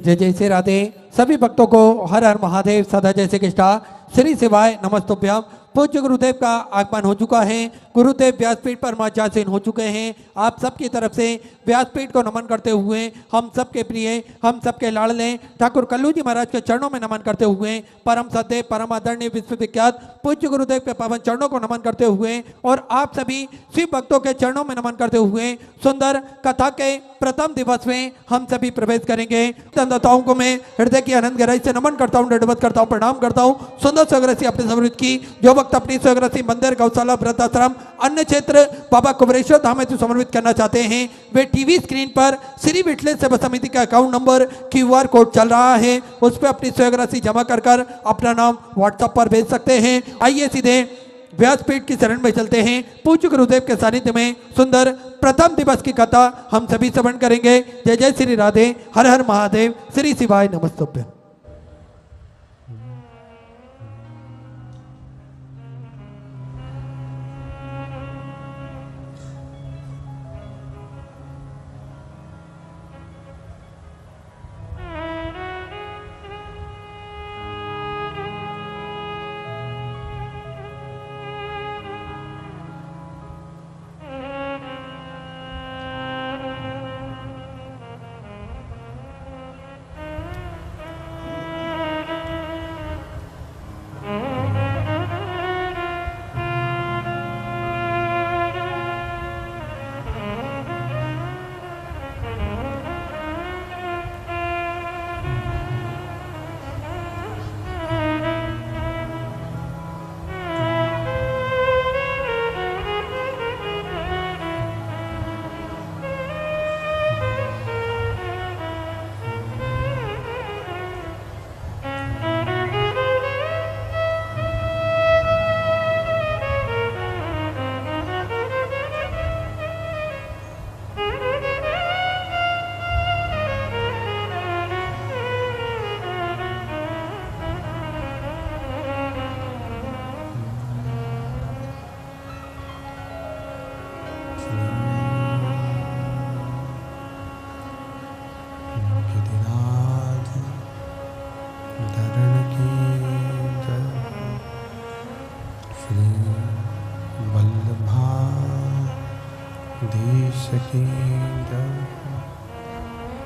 जय जय श्री राधे। सभी भक्तों को हर हर महादेव, सदा जय श्री कृष्णा, श्री शिवाय नमस्तुभ्यम। पूज्य गुरुदेव का आगमन हो चुका है। गुरुदेव व्यासपीठ पर मार्जासीन हो चुके हैं। आप सबकी तरफ से व्यासपीठ को नमन करते हुए हम सबके प्रिय, हम सबके लाडले ठाकुर कल्लू जी महाराज के चरणों में नमन करते हुए परम सत्य, परम आदरणीय, विश्वविख्यात पूज्य गुरुदेव के पावन चरणों को नमन करते हुए और आप सभी शिव भक्तों के चरणों में नमन करते हुए सुंदर कथा के प्रथम दिवस में हम सभी प्रवेश करेंगे। दाताओं को मैं हृदय की अनंत गहराई से नमन करता हूँ, दंडवत करता हूँ, प्रणाम करता हूँ। सुंदर स्वग्रसी अपने समृद्ध की जो वक्त अपनी स्वग्रसी मंदिर, गौशाला, वृद्धाश्रम, अन्य क्षेत्र बाबा कुबरेश्वर धाम में समर्पित करना चाहते हैं, वे टीवी स्क्रीन पर श्री विठलेश सेवा समिति का अकाउंट नंबर QR कोड चल रहा है, उस पर अपनी स्वग्रसी जमा कर अपना नाम व्हाट्सएप पर भेज सकते हैं। आइए सीधे व्यासपीठ की शरण में चलते हैं। पूज्य गुरुदेव के सानिध्य में सुंदर प्रथम दिवस की कथा हम सभी श्रवण करेंगे। जय जय श्री राधे, हर हर महादेव, श्री शिवाय नमस्तुभ्यं।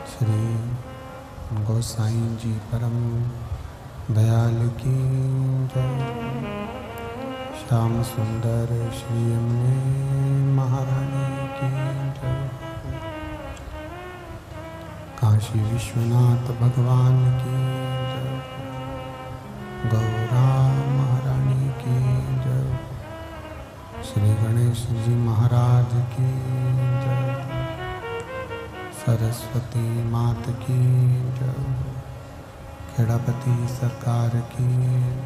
श्री गोसाई जी परम दयाल की जय। श्याम सुंदर श्री अम्बे महारानी की जय। काशी विश्वनाथ भगवान की जय। गौरा महारानी की जय। श्री गणेश जी महाराज की जय। सरस्वती मात की जय। खेड़ापति सरकार की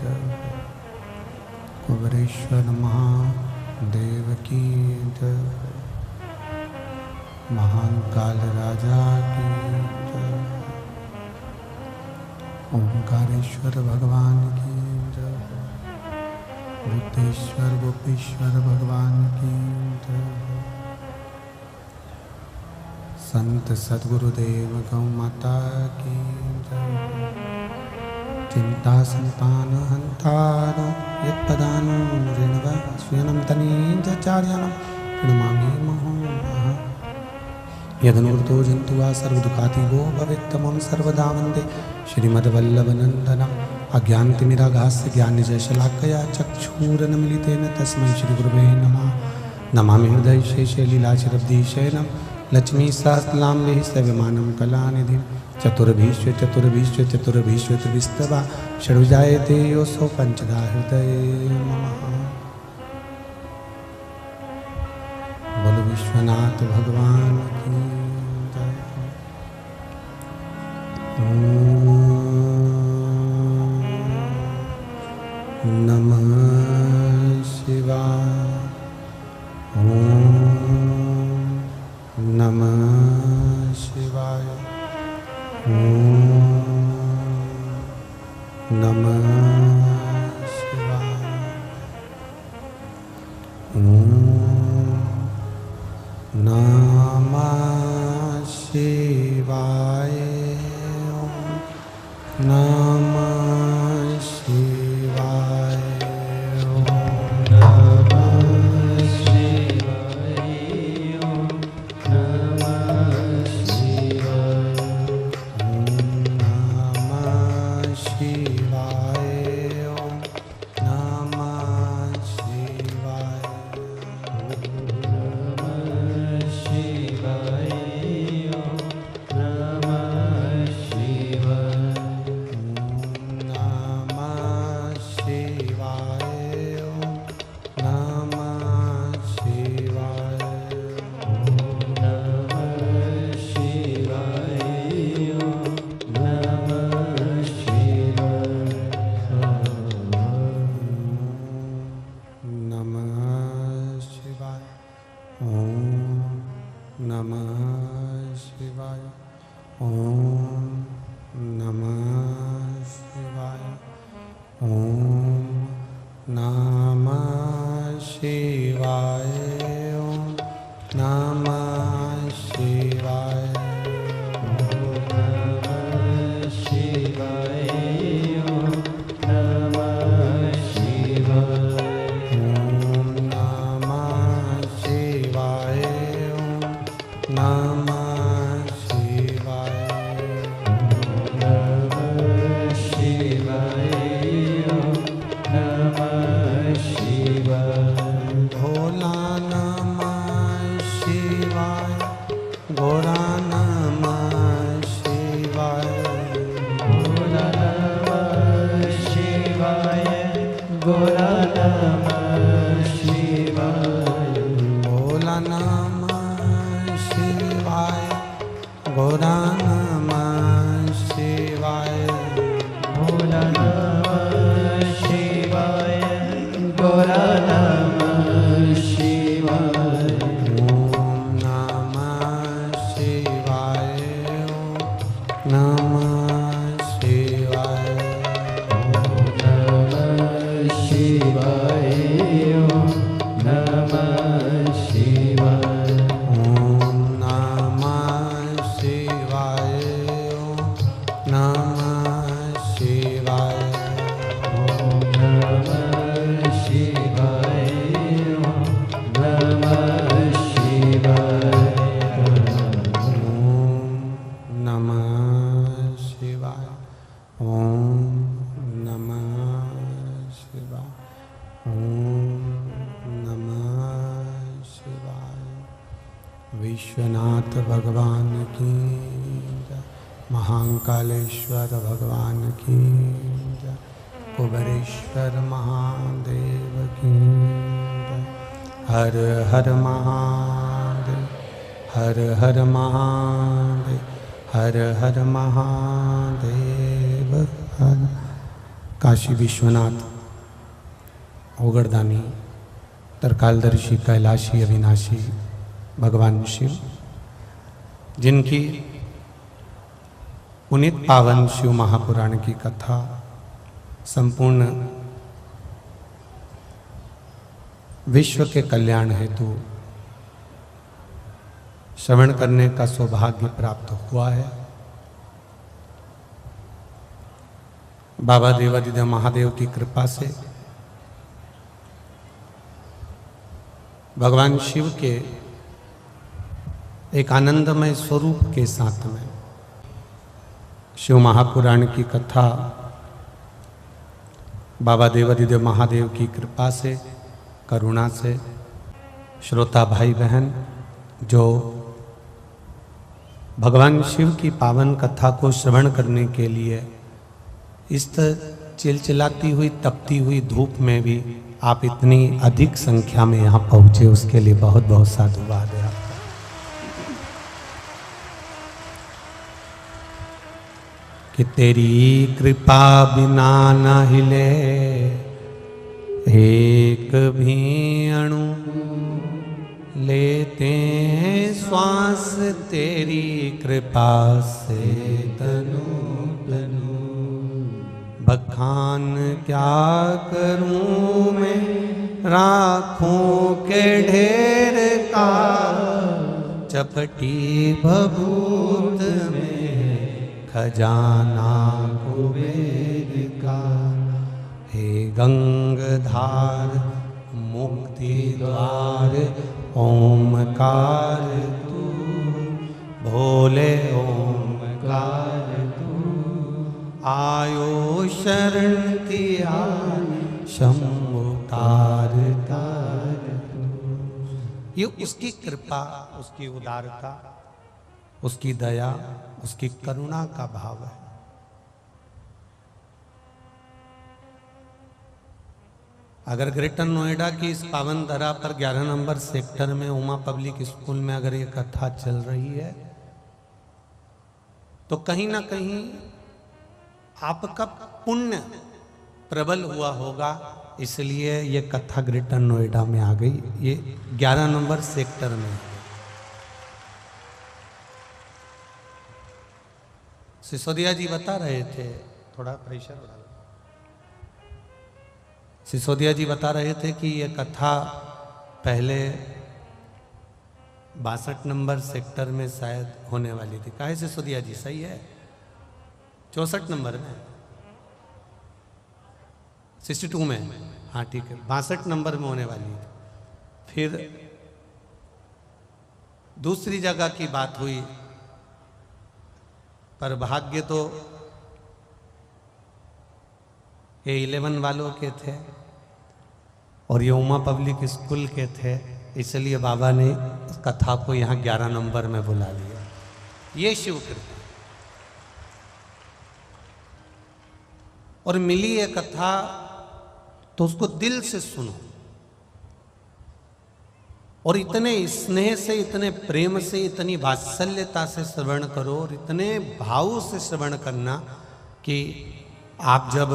जय। कुबरेश्वर महादेव की जय। महान काल राजा की जय। ओंकारेश्वर भगवान की जय। बुद्धेश्वर गोपेश्वर भगवान की जय। संत सद्गुरुदेव गौ माता की जय। चिंता संतान हंतार यत्पदानु ऋणव स्वयं तनीचार्यानं ऋणमामि महोमः। यदनुर्तो जन्तु वा सर्वदुःखातिगो भवेत्तमं सर्वदा वन्दे श्रीमद्वल्लभनन्दनम्। अज्ञानतिमिरागास्य ज्ञाननिजशलाकया चक्षुरुन्मीलितेन तस्मै श्रीगुरवे नमः। नमामि हृदय शेषे लीलाचिरब्धिशयनं लक्ष्मी सहस्रनाम्नि सेव्यमानं कलानिधिं। चतुर्भीष्व चतुर्भीष्व चतुर्भीष्व त्रिस्तवा षड्भुजायते योऽसौ पञ्चधा हृदये नमः। बोलो विश्वनाथ भगवान की जय। नमः शिवाय। नमः शिवाय। नमः शिवाय। नमः शिवाय। नमः शिवाय। ओम नमः शिवाय। ओम नमः शिवाय। ओम नमः शिवाय। ओम नमः शिवाय। विश्वनाथ भगवान की जय। महाकालेश्वर भगवान की जय। कुबेरेश्वर महादेव की जय। हर हर महादेव, हर हर महादेव, हर हर महादेव। हर काशी विश्वनाथ ओगरदानी तरकालदर्शी कैलाशी अविनाशी भगवान शिव, जिनकी पुनीत पावन शिव महापुराण की कथा संपूर्ण विश्व के कल्याण हेतु श्रवण करने का सौभाग्य प्राप्त हुआ है। बाबा देवादिदेव महादेव की कृपा से भगवान शिव के एक आनंदमय स्वरूप के साथ में शिव महापुराण की कथा बाबा देवादिदेव महादेव की कृपा से, करुणा से श्रोता भाई बहन जो भगवान शिव की पावन कथा को श्रवण करने के लिए इस चिलचिलाती हुई तपती हुई धूप में भी आप इतनी अधिक संख्या में यहाँ पहुँचे, उसके लिए बहुत बहुत साधुवाद है आपका। कि तेरी कृपा बिना न हिले एक भी अणु, लेते श्वास तेरी कृपा से तनु तनु। बखान क्या करूं मैं राखों के ढेर का, चपटी भभूत में खजाना कुबेर का, हे गंगधार मुक्ति द्वार ओमकार तू, भोले ओमकार तू, आयो शरण तिहार शंभु तार तार तू। ये उसकी कृपा, उसकी उदारता, उसकी दया, उसकी करुणा का भाव है। अगर ग्रेटर नोएडा की इस पावन धरा पर 11 नंबर सेक्टर में उमा पब्लिक स्कूल में अगर ये कथा चल रही है तो कहीं ना कहीं आपका पुण्य प्रबल हुआ होगा, इसलिए ये कथा ग्रेटर नोएडा में आ गई। ये 11 नंबर सेक्टर में। सिसोदिया जी बता रहे थे, थोड़ा प्रेशर हो रहा है। सिसोदिया जी बता रहे थे कि ये कथा पहले 62 नंबर सेक्टर में शायद होने वाली थी। काहे सिसोदिया जी, सही है? 64 नंबर में, 62 में, हाँ ठीक है, 62 नंबर में होने वाली थी। फिर दूसरी जगह की बात हुई, पर भाग्य तो ये 11 वालों के थे और ये उमा पब्लिक स्कूल के थे, इसलिए बाबा ने इस कथा को यहाँ 11 नंबर में बुला लिया। ये शिव कृपा। और मिली ये कथा तो उसको दिल से सुनो और इतने स्नेह से, इतने प्रेम से, इतनी वात्सल्यता से श्रवण करो और इतने भाव से श्रवण करना कि आप जब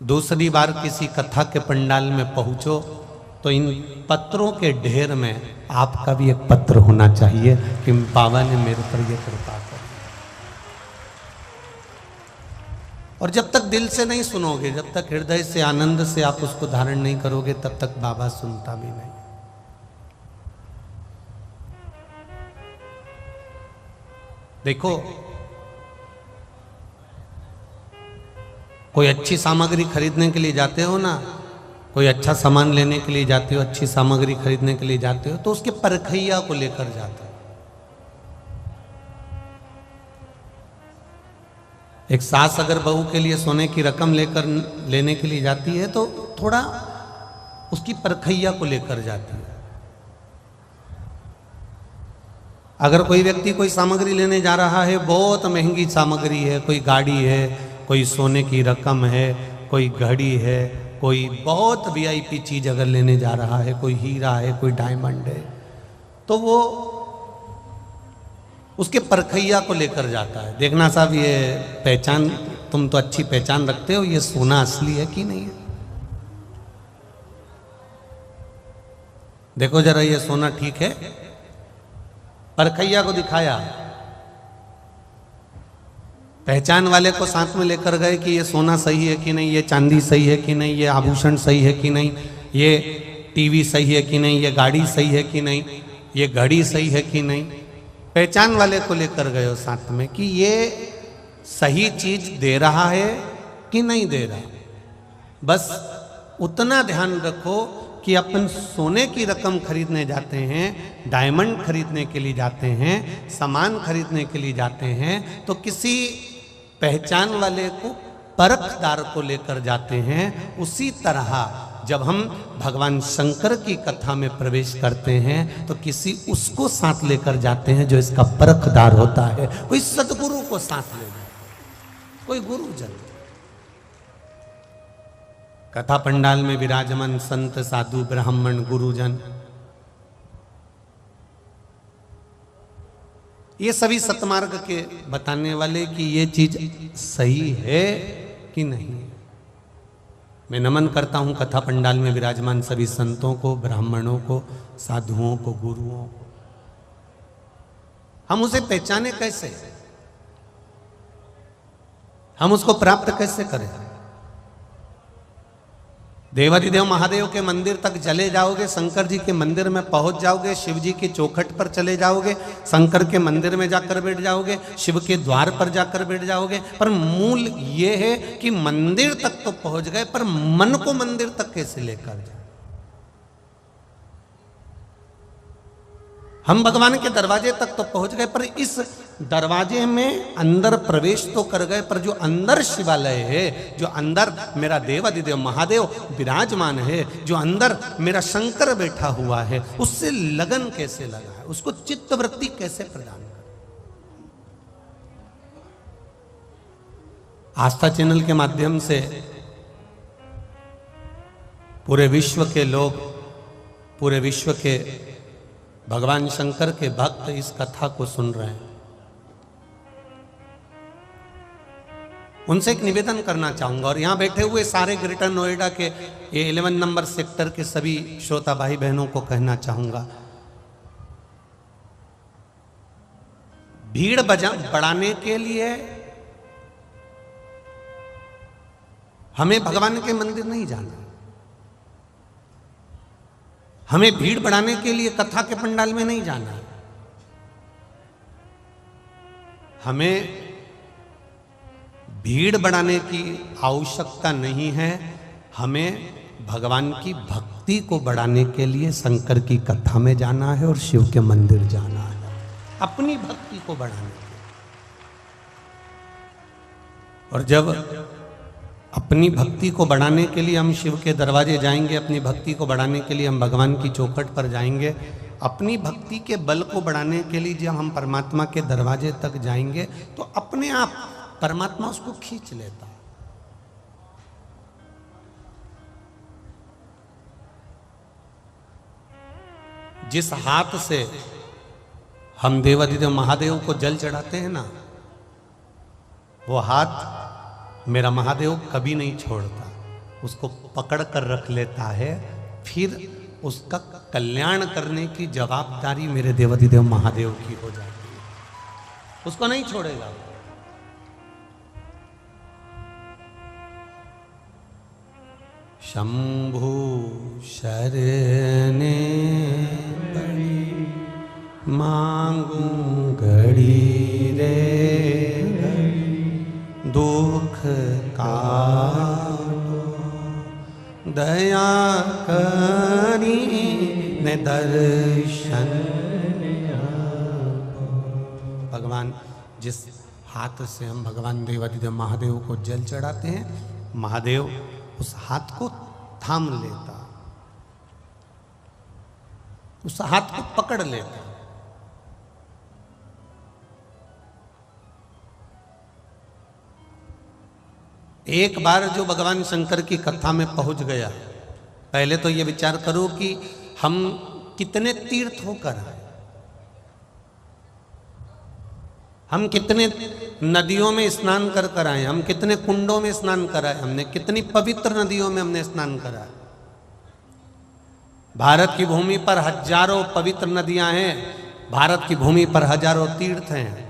दूसरी बार किसी कथा के पंडाल में पहुंचो तो इन पत्रों के ढेर में आपका भी एक पत्र होना चाहिए कि बाबा ने मेरे पर यह कृपा कर। और जब तक दिल से नहीं सुनोगे, जब तक हृदय से आनंद से आप उसको धारण नहीं करोगे, तब तक बाबा सुनता भी नहीं। देखो, कोई अच्छी सामग्री खरीदने के लिए जाते हो ना, कोई अच्छा सामान लेने के लिए जाते हो, अच्छी सामग्री खरीदने के लिए जाते हो, तो उसके परखैया को लेकर जाते हो। एक सास अगर बहू के लिए सोने की रकम लेने के लिए जाती है तो थोड़ा उसकी परखैया को लेकर जाती है। अगर कोई व्यक्ति कोई सामग्री लेने जा रहा है, बहुत महंगी सामग्री है, कोई गाड़ी है, कोई सोने की रकम है, कोई घड़ी है, कोई बहुत वीआईपी चीज अगर लेने जा रहा है, कोई हीरा है, कोई डायमंड है, तो वो उसके परखैया को लेकर जाता है। देखना साहब, ये पहचान, तुम तो अच्छी पहचान रखते हो, ये सोना असली है कि नहीं है? देखो जरा, ये सोना ठीक है? परखैया को दिखाया, पहचान वाले को साथ में लेकर गए कि ये सोना सही है कि नहीं, ये चांदी सही है कि नहीं, ये आभूषण सही है कि नहीं, ये टीवी सही है कि नहीं, ये गाड़ी सही है कि नहीं, ये घड़ी सही है कि नहीं। पहचान वाले को लेकर गए हो साथ में कि ये सही चीज दे रहा है कि नहीं दे रहा। बस उतना ध्यान रखो कि अपन सोने की रकम खरीदने जाते हैं, डायमंड खरीदने के लिए जाते हैं, सामान खरीदने के लिए जाते हैं, तो किसी पहचान वाले को, परखदार को लेकर जाते हैं। उसी तरह जब हम भगवान शंकर की कथा में प्रवेश करते हैं तो किसी उसको साथ लेकर जाते हैं जो इसका परखदार होता है। कोई सदगुरु को साथ ले जाए, कोई गुरुजन। कथा पंडाल में विराजमान संत, साधु, ब्राह्मण, गुरुजन, ये सभी सतमार्ग के बताने वाले कि ये चीज सही है कि नहीं। मैं नमन करता हूं कथा पंडाल में विराजमान सभी संतों को, ब्राह्मणों को, साधुओं को, गुरुओं को। हम उसे पहचाने कैसे? हम उसको प्राप्त कैसे करें? देवाधिदेव महादेव के मंदिर तक चले जाओगे, शंकर जी के मंदिर में पहुंच जाओगे, शिव जी की चौखट पर चले जाओगे, शंकर के मंदिर में जाकर बैठ जाओगे, शिव के द्वार पर जाकर बैठ जाओगे। पर मूल ये है कि मंदिर तक तो पहुंच गए, पर मन को मंदिर तक कैसे लेकर जाए। हम भगवान के दरवाजे तक तो पहुंच गए, पर इस दरवाजे में अंदर प्रवेश तो कर गए, पर जो अंदर शिवालय है, जो अंदर मेरा देवाधिदेव महादेव विराजमान है, जो अंदर मेरा शंकर बैठा हुआ है, उससे लगन कैसे लगा है, उसको चित्तवृत्ति कैसे प्रदान कर। आस्था चैनल के माध्यम से पूरे विश्व के लोग, पूरे विश्व के भगवान शंकर के भक्त इस कथा को सुन रहे हैं। उनसे एक निवेदन करना चाहूंगा, और यहां बैठे हुए सारे ग्रेटर नोएडा के ये 11 नंबर सेक्टर के सभी श्रोता भाई बहनों को कहना चाहूंगा, भीड़ बढ़ाने के लिए हमें भगवान के मंदिर नहीं जाना, हमें भीड़ बढ़ाने के लिए कथा के पंडाल में नहीं जाना है, हमें भीड़ बढ़ाने की आवश्यकता नहीं है, हमें भगवान की भक्ति को बढ़ाने के लिए शंकर की कथा में जाना है और शिव के मंदिर जाना है, अपनी भक्ति को बढ़ाने के लिए। और जब अपनी भक्ति को बढ़ाने के लिए हम शिव के दरवाजे जाएंगे, अपनी भक्ति को बढ़ाने के लिए हम भगवान की चौखट पर जाएंगे, अपनी भक्ति के बल को बढ़ाने के लिए जब हम परमात्मा के दरवाजे तक जाएंगे, तो अपने आप परमात्मा उसको खींच लेता है। जिस हाथ से हम देवाधिदेव महादेव को जल चढ़ाते हैं ना, वो हाथ मेरा महादेव कभी नहीं छोड़ता, उसको पकड़ कर रख लेता है, फिर उसका कल्याण करने की जवाबदारी मेरे देवाधिदेव महादेव की हो जाती है, उसको नहीं छोड़ेगा। शंभु शरणे बड़ी मांगू घड़ी रे दुख काटो दया करी ने दर्शन। भगवान जिस हाथ से हम भगवान देवाधिदेव महादेव को जल चढ़ाते हैं, महादेव उस हाथ को थाम लेता, उस हाथ को पकड़ लेता। एक बार जो भगवान शंकर की कथा में पहुंच गया, पहले तो ये विचार करो कि हम कितने तीर्थ होकर आए, हम कितने नदियों में स्नान कर कर आए, हम कितने कुंडों में स्नान कराए, हमने कितनी पवित्र नदियों में हमने स्नान करा। भारत की भूमि पर हजारों पवित्र नदियां हैं, भारत की भूमि पर हजारों तीर्थ हैं,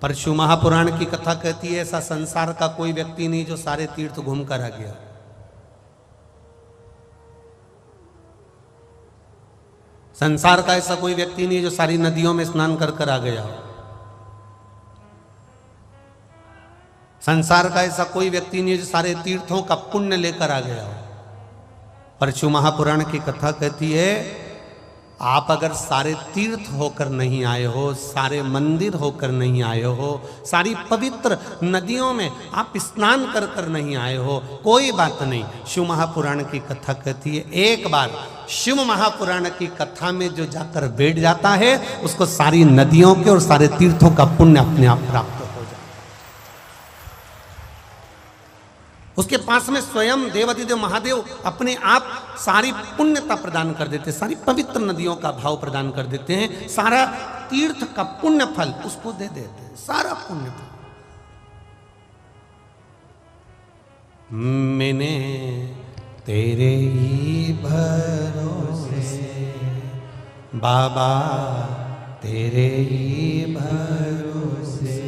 पर शिव महापुराण की कथा कहती है ऐसा संसार का कोई व्यक्ति नहीं जो सारे तीर्थ घूम कर आ गया। संसार का ऐसा कोई व्यक्ति नहीं जो सारी नदियों में स्नान कर कर आ गया। संसार का ऐसा कोई व्यक्ति नहीं जो सारे तीर्थों का पुण्य लेकर आ गया हो। पर शिव महापुराण की कथा कहती है आप अगर सारे तीर्थ होकर नहीं आए हो, सारे मंदिर होकर नहीं आए हो, सारी पवित्र नदियों में आप स्नान कर कर नहीं आए हो, कोई बात नहीं। शिव महापुराण की कथा कहती है एक बार शिव महापुराण की कथा में जो जाकर बैठ जाता है उसको सारी नदियों के और सारे तीर्थों का पुण्य अपने आप प्राप्त हो जाता है। उसके पास में स्वयं देवाधिदेव महादेव अपने आप सारी पुण्यता प्रदान कर देते, सारी पवित्र नदियों का भाव प्रदान कर देते हैं, सारा तीर्थ का पुण्य फल उसको दे देते हैं, सारा पुण्य फल। मैंने तेरे ही भरोसे बाबा, तेरे ही भरोसे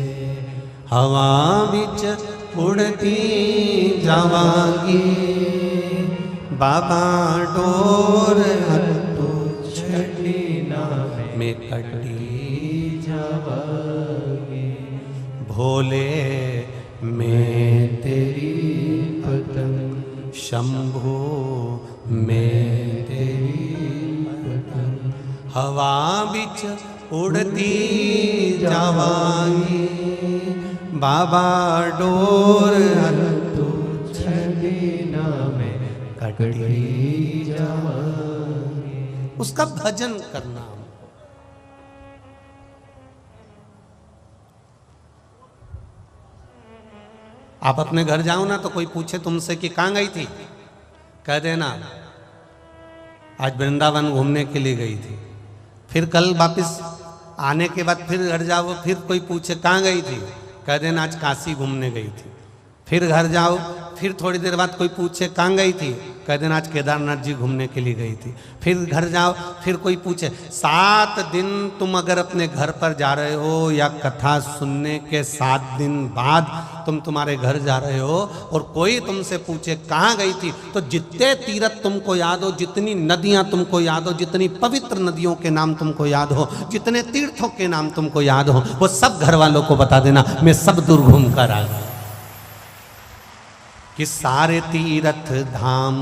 हवा बिच उड़ती जावांगी, बाबा डोर हत्तो छड़ी में कटी जावागे, भोले मैं तेरी पतंग, शंभो मैं तेरी पतंग, हवा बिच उड़ती जावागी, बाबा डोर हत्तो छड़ी में कटी जावागी। उसका भजन करना। आप अपने घर जाओ ना तो कोई पूछे तुमसे कि कहाँ गई थी, कह देना आज वृंदावन घूमने के लिए गई थी। फिर कल वापस आने के बाद फिर घर जाओ, फिर कोई पूछे कहाँ गई थी, कह देना आज काशी घूमने गई थी। फिर घर जाओ, फिर थोड़ी देर बाद कोई पूछे कहाँ गई थी, कह देना आज केदारनाथ जी घूमने के लिए गई थी। फिर घर जाओ, फिर कोई पूछे 7 दिन तुम अगर अपने घर पर जा रहे हो या कथा सुनने के 7 दिन बाद तुम तुम्हारे घर जा रहे हो और कोई तुमसे पूछे कहाँ गई थी, तो जितने तीर्थ तुमको याद हो, जितनी नदियाँ तुमको याद हो, जितनी पवित्र नदियों के नाम तुमको याद हो, जितने तीर्थों के नाम तुमको याद हो, वो सब घर वालों को बता देना, मैं सब दूर घूम कर आ गया। कि सारे तीर्थ धाम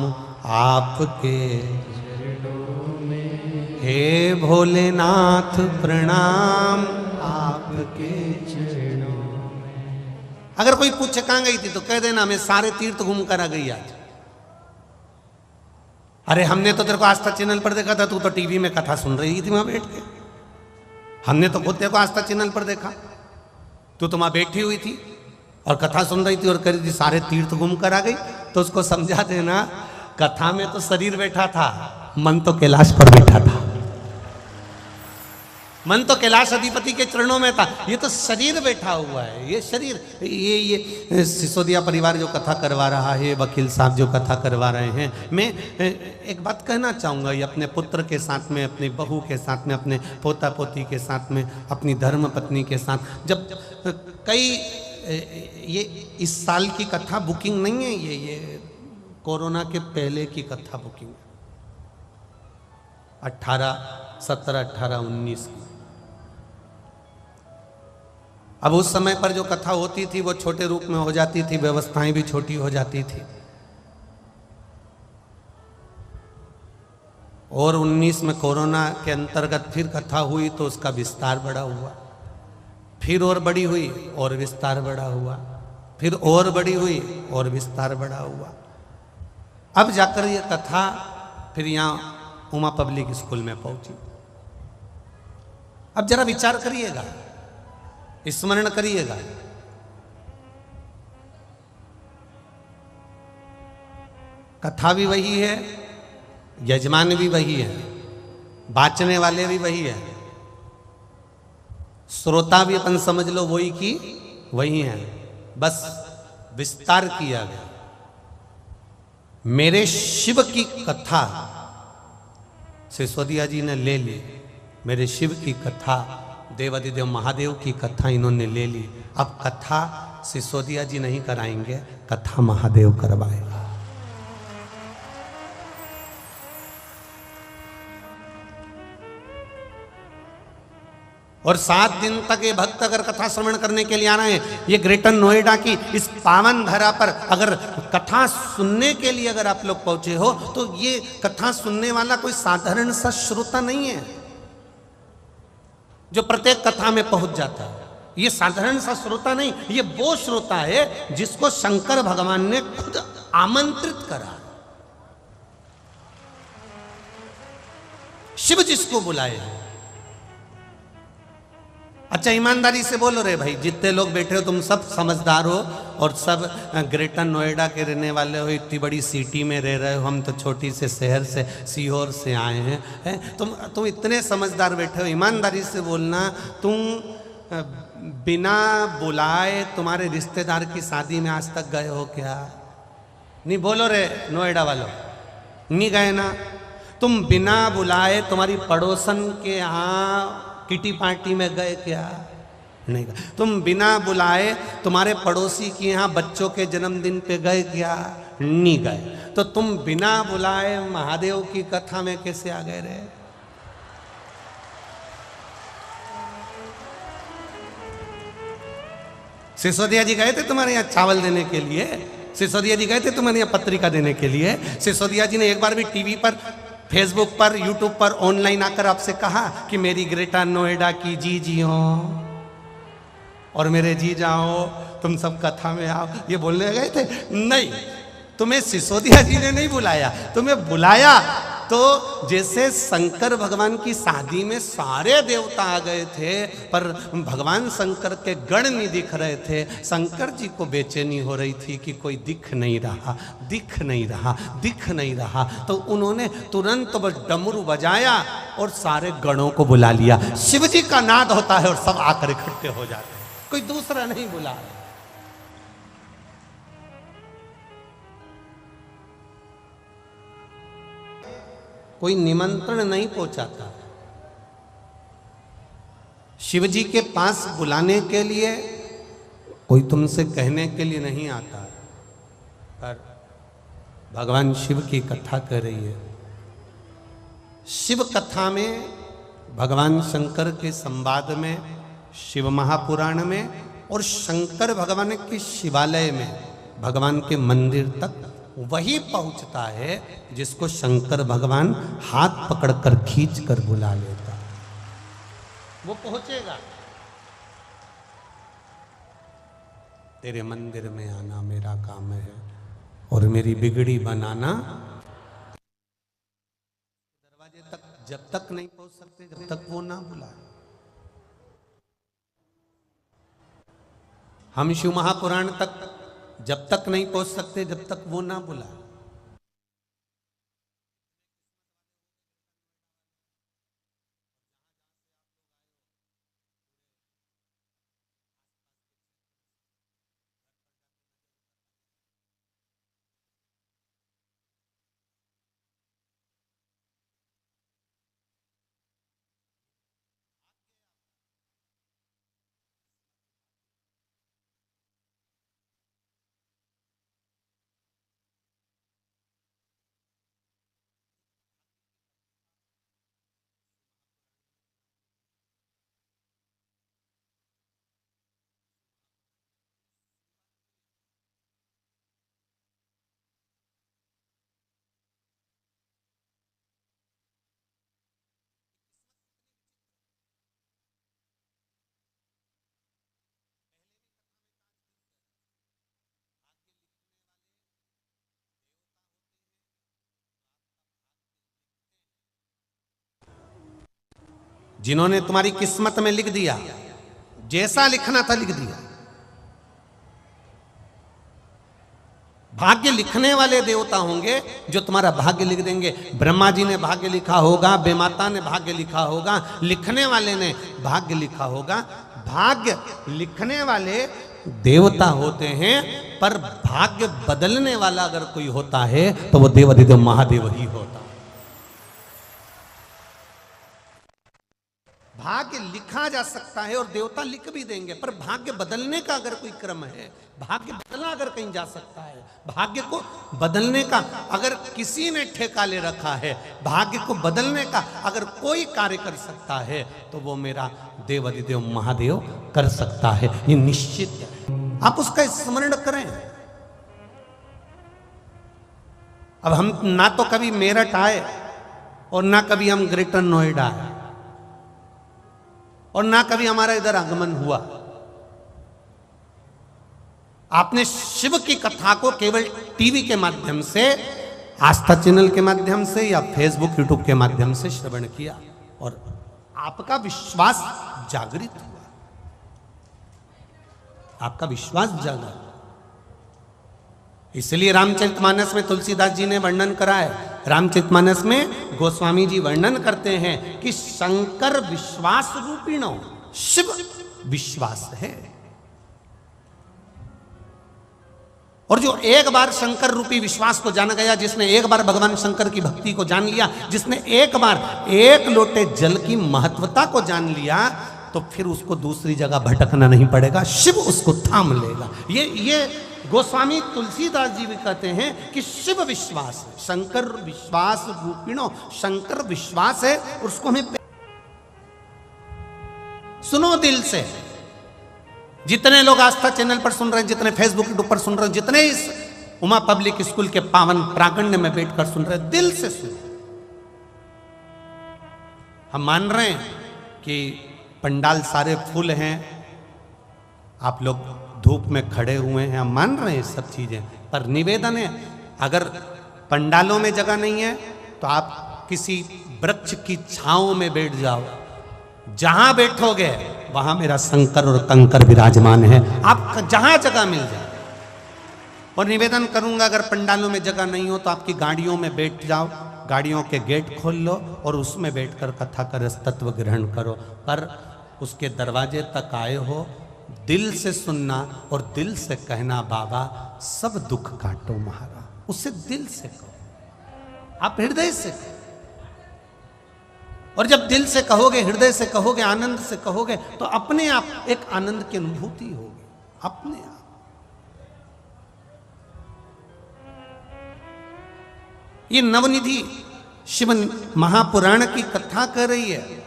आपके चरणों में, हे भोलेनाथ प्रणाम आपके चरणों में। अगर कोई पूछे कहाँ गई थी तो कह देना मैं सारे तीर्थ घूम कर आ गई आज। अरे हमने तो तेरे को आस्था चैनल पर देखा था, तू तो टीवी में कथा सुन रही थी वहां बैठ के। हमने तो खुद तेरे को आस्था चैनल पर देखा, तू तो वहां बैठी हुई थी और कथा सुन रही थी और कह रही थी सारे तीर्थ घूम कर आ गई। तो उसको समझा देना कथा में तो शरीर बैठा था, मन तो कैलाश पर बैठा था, मन तो कैलाश अधिपति के चरणों में था, ये तो शरीर बैठा हुआ है। ये शरीर, ये सिसोदिया परिवार जो कथा करवा रहा है, वकील साहब जो कथा करवा रहे हैं, मैं एक बात कहना चाहूँगा, ये अपने पुत्र के साथ में, अपनी बहू के साथ में, अपने पोता पोती के साथ में, अपनी धर्म पत्नी के साथ, जब कई ये इस साल की कथा बुकिंग नहीं है, ये कोरोना के पहले की कथा बुकिंग, 17, 18, 19 की। अब उस समय पर जो कथा होती थी वो छोटे रूप में हो जाती थी, व्यवस्थाएं भी छोटी हो जाती थी। और 19 में कोरोना के अंतर्गत फिर कथा हुई तो उसका विस्तार बड़ा हुआ, फिर और बड़ी हुई और विस्तार बड़ा हुआ, फिर और बड़ी हुई और विस्तार बड़ा हुआ। अब जाकर ये कथा फिर यहाँ उमा पब्लिक स्कूल में पहुंची। अब जरा विचार करिएगा, स्मरण करिएगा, कथा भी वही है, यजमान भी वही है, बाँचने वाले भी वही है, श्रोता भी अपन समझ लो वही की वही है, बस विस्तार किया गया। मेरे शिव की कथा सिसोदिया जी ने ले ली, मेरे शिव की कथा, देवादिदेव महादेव की कथा इन्होंने ले ली। अब कथा सिसोदिया जी नहीं कराएंगे, कथा महादेव करवाएगा। और 7 दिन तक ये भक्त अगर कथा श्रवण करने के लिए आ रहे हैं, ये ग्रेटर नोएडा की इस पावन धरा पर अगर कथा सुनने के लिए अगर आप लोग पहुंचे हो, तो ये कथा सुनने वाला कोई साधारण सा श्रोता नहीं है जो प्रत्येक कथा में पहुंच जाता है। ये साधारण सा श्रोता नहीं, ये वो श्रोता है जिसको शंकर भगवान ने खुद आमंत्रित करा, शिव जिसको बुलाए। अच्छा ईमानदारी से बोलो रे भाई, जितने लोग बैठे हो तुम सब समझदार हो और सब ग्रेटर नोएडा के रहने वाले हो, इतनी बड़ी सिटी में रह रहे हो, हम तो छोटी से शहर से सीहोर से आए हैं, तुम इतने समझदार बैठे हो। ईमानदारी से बोलना, तुम बिना बुलाए तुम्हारे रिश्तेदार की शादी में आज तक गए हो क्या? नहीं बोलो रे नोएडा वालों, नहीं गए ना? तुम बिना बुलाए तुम्हारी पड़ोसन के यहाँ किटी पार्टी में गए क्या? नहीं गए। तुम बिना बुलाए तुम्हारे पड़ोसी के यहाँ बच्चों के जन्मदिन पे गए क्या? नहीं गए। तो तुम बिना बुलाए महादेव की कथा में कैसे आ गए रे? सिसोदिया जी गए थे तुम्हारे यहाँ चावल देने के लिए, सिसोदिया जी गए थे तुम्हारे यहाँ पत्रिका देने के लिए। सिसोदिया जी ने एक बार भी टीवी पर, फेसबुक पर, यूट्यूब पर ऑनलाइन आकर आपसे कहा कि मेरी ग्रेटर नोएडा की जी हो और मेरे जी जाओ, तुम सब कथा में आओ, ये बोलने गए थे? नहीं, तुम्हें सिसोदिया जी ने नहीं बुलाया, तुम्हें बुलाया तो जैसे शंकर भगवान की शादी में सारे देवता आ गए थे पर भगवान शंकर के गण नहीं दिख रहे थे। शंकर जी को बेचैनी हो रही थी कि कोई दिख नहीं रहा, दिख नहीं रहा, दिख नहीं रहा। तो उन्होंने तुरंत बस डमरू बजाया और सारे गणों को बुला लिया। शिव जी का नाद होता है और सब आकर इकट्ठे हो जाते हैं, कोई दूसरा नहीं बुला रहा। कोई निमंत्रण नहीं पहुंचाता। शिव जी के पास बुलाने के लिए कोई तुमसे कहने के लिए नहीं आता, पर भगवान शिव की कथा कर रही है। शिव कथा में, भगवान शंकर के संवाद में, शिव महापुराण में और शंकर भगवान के शिवालय में, भगवान के मंदिर तक वही पहुंचता है जिसको शंकर भगवान हाथ पकड़कर खींच कर बुला लेता, वो पहुंचेगा। तेरे मंदिर में आना मेरा काम है और मेरी बिगड़ी बनाना। दरवाजे तक जब तक नहीं पहुंच सकते जब तक वो ना बुलाए। हम शिव महापुराण तक जब तक नहीं पहुंच सकते जब तक वो ना बुलाए। जिन्होंने तुम्हारी किस्मत में लिख दिया, जैसा लिखना था लिख दिया। भाग्य लिखने वाले देवता होंगे जो तुम्हारा भाग्य लिख देंगे। ब्रह्मा जी ने भाग्य लिखा होगा, बेमाता ने भाग्य लिखा होगा, लिखने वाले ने भाग्य लिखा होगा। भाग्य लिखने वाले देवता होते हैं, पर भाग्य बदलने वाला अगर कोई होता है तो वो देवाधिदेव महादेव ही होता है। भाग्य लिखा जा सकता है और देवता लिख भी देंगे, पर भाग्य बदलने का अगर कोई क्रम है, भाग्य बदला अगर कहीं जा सकता है, भाग्य को बदलने का अगर किसी ने ठेका ले रखा है, भाग्य को बदलने का अगर कोई कार्य कर सकता है तो वो मेरा देवाधिदेव महादेव कर सकता है, ये निश्चित है। आप उसका स्मरण करें। अब हम ना तो कभी मेरठ आए और ना कभी हम ग्रेटर नोएडा आए और ना कभी हमारा इधर आगमन हुआ। आपने शिव की कथा को केवल टीवी के माध्यम से, आस्था चैनल के माध्यम से या फेसबुक यूट्यूब के माध्यम से श्रवण किया और आपका विश्वास जागृत हुआ, आपका विश्वास जागा। इसलिए रामचरितमानस में तुलसीदास जी ने वर्णन करा है, रामचरितमानस में गोस्वामी जी वर्णन करते हैं कि शंकर विश्वास रूपिणो, शिव विश्वास है। और जो एक बार शंकर रूपी विश्वास को जाना गया, जिसने एक बार भगवान शंकर की भक्ति को जान लिया, जिसने एक बार एक लोटे जल की महत्वता को जान लिया, तो फिर उसको दूसरी जगह भटकना नहीं पड़ेगा, शिव उसको थाम लेगा। ये गोस्वामी तुलसीदास जी भी कहते हैं कि शिव विश्वास है, शंकर विश्वास रूपिणो, शंकर विश्वास है और उसको हमें सुनो दिल से। जितने लोग आस्था चैनल पर सुन रहे हैं, जितने फेसबुक यूट्यूब पर सुन रहे हैं, जितने इस उमा पब्लिक स्कूल के पावन प्रांगण में बैठकर सुन रहे हैं, दिल से सुनो। हम मान रहे हैं कि पंडाल सारे फुल हैं, आप लोग धूप में खड़े हुए हैं, हम मान रहे हैं सब चीजें, पर निवेदन है अगर पंडालों में जगह नहीं है तो आप किसी वृक्ष की छांव में बैठ जाओ, जहां बैठोगे वहां मेरा शंकर और कंकर विराजमान है, आप जहां जगह मिल जाए। और निवेदन करूंगा अगर पंडालों में जगह नहीं हो तो आपकी गाड़ियों में बैठ जाओ, गाड़ियों के गेट खोल लो और उसमें बैठकर कथा का रस तत्व ग्रहण करो, पर उसके दरवाजे तक आए हो, दिल से सुनना और दिल से कहना बाबा सब दुख काटो महाराज, उससे दिल से कहो, आप हृदय से कहो। और जब दिल से कहोगे, हृदय से कहोगे, आनंद से कहोगे तो अपने आप एक आनंद की अनुभूति होगी अपने आप। ये नवनिधि शिव महापुराण की कथा कह रही है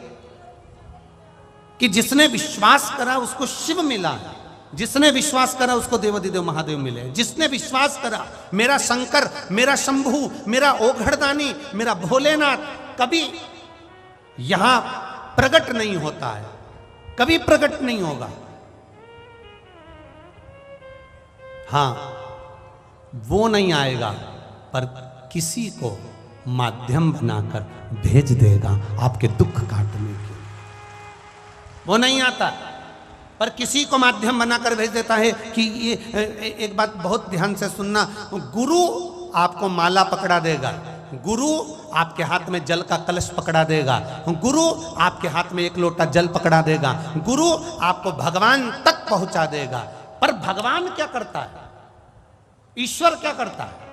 कि जिसने विश्वास करा उसको शिव मिला, जिसने विश्वास करा उसको देवाधिदेव महादेव मिले, जिसने विश्वास करा मेरा शंकर, मेरा शंभू, मेरा ओघड़दानी, मेरा भोलेनाथ कभी यहां प्रकट नहीं होता है, कभी प्रकट नहीं होगा। हां वो नहीं आएगा पर किसी को माध्यम बनाकर भेज देगा आपके दुख काटने के। वो नहीं आता पर किसी को माध्यम बनाकर भेज देता है कि ये एक बात बहुत ध्यान से सुनना, गुरु आपको माला पकड़ा देगा, गुरु आपके हाथ में जल का कलश पकड़ा देगा, गुरु आपके हाथ में एक लोटा जल पकड़ा देगा, गुरु आपको भगवान तक पहुंचा देगा। पर भगवान क्या करता है, ईश्वर क्या करता है?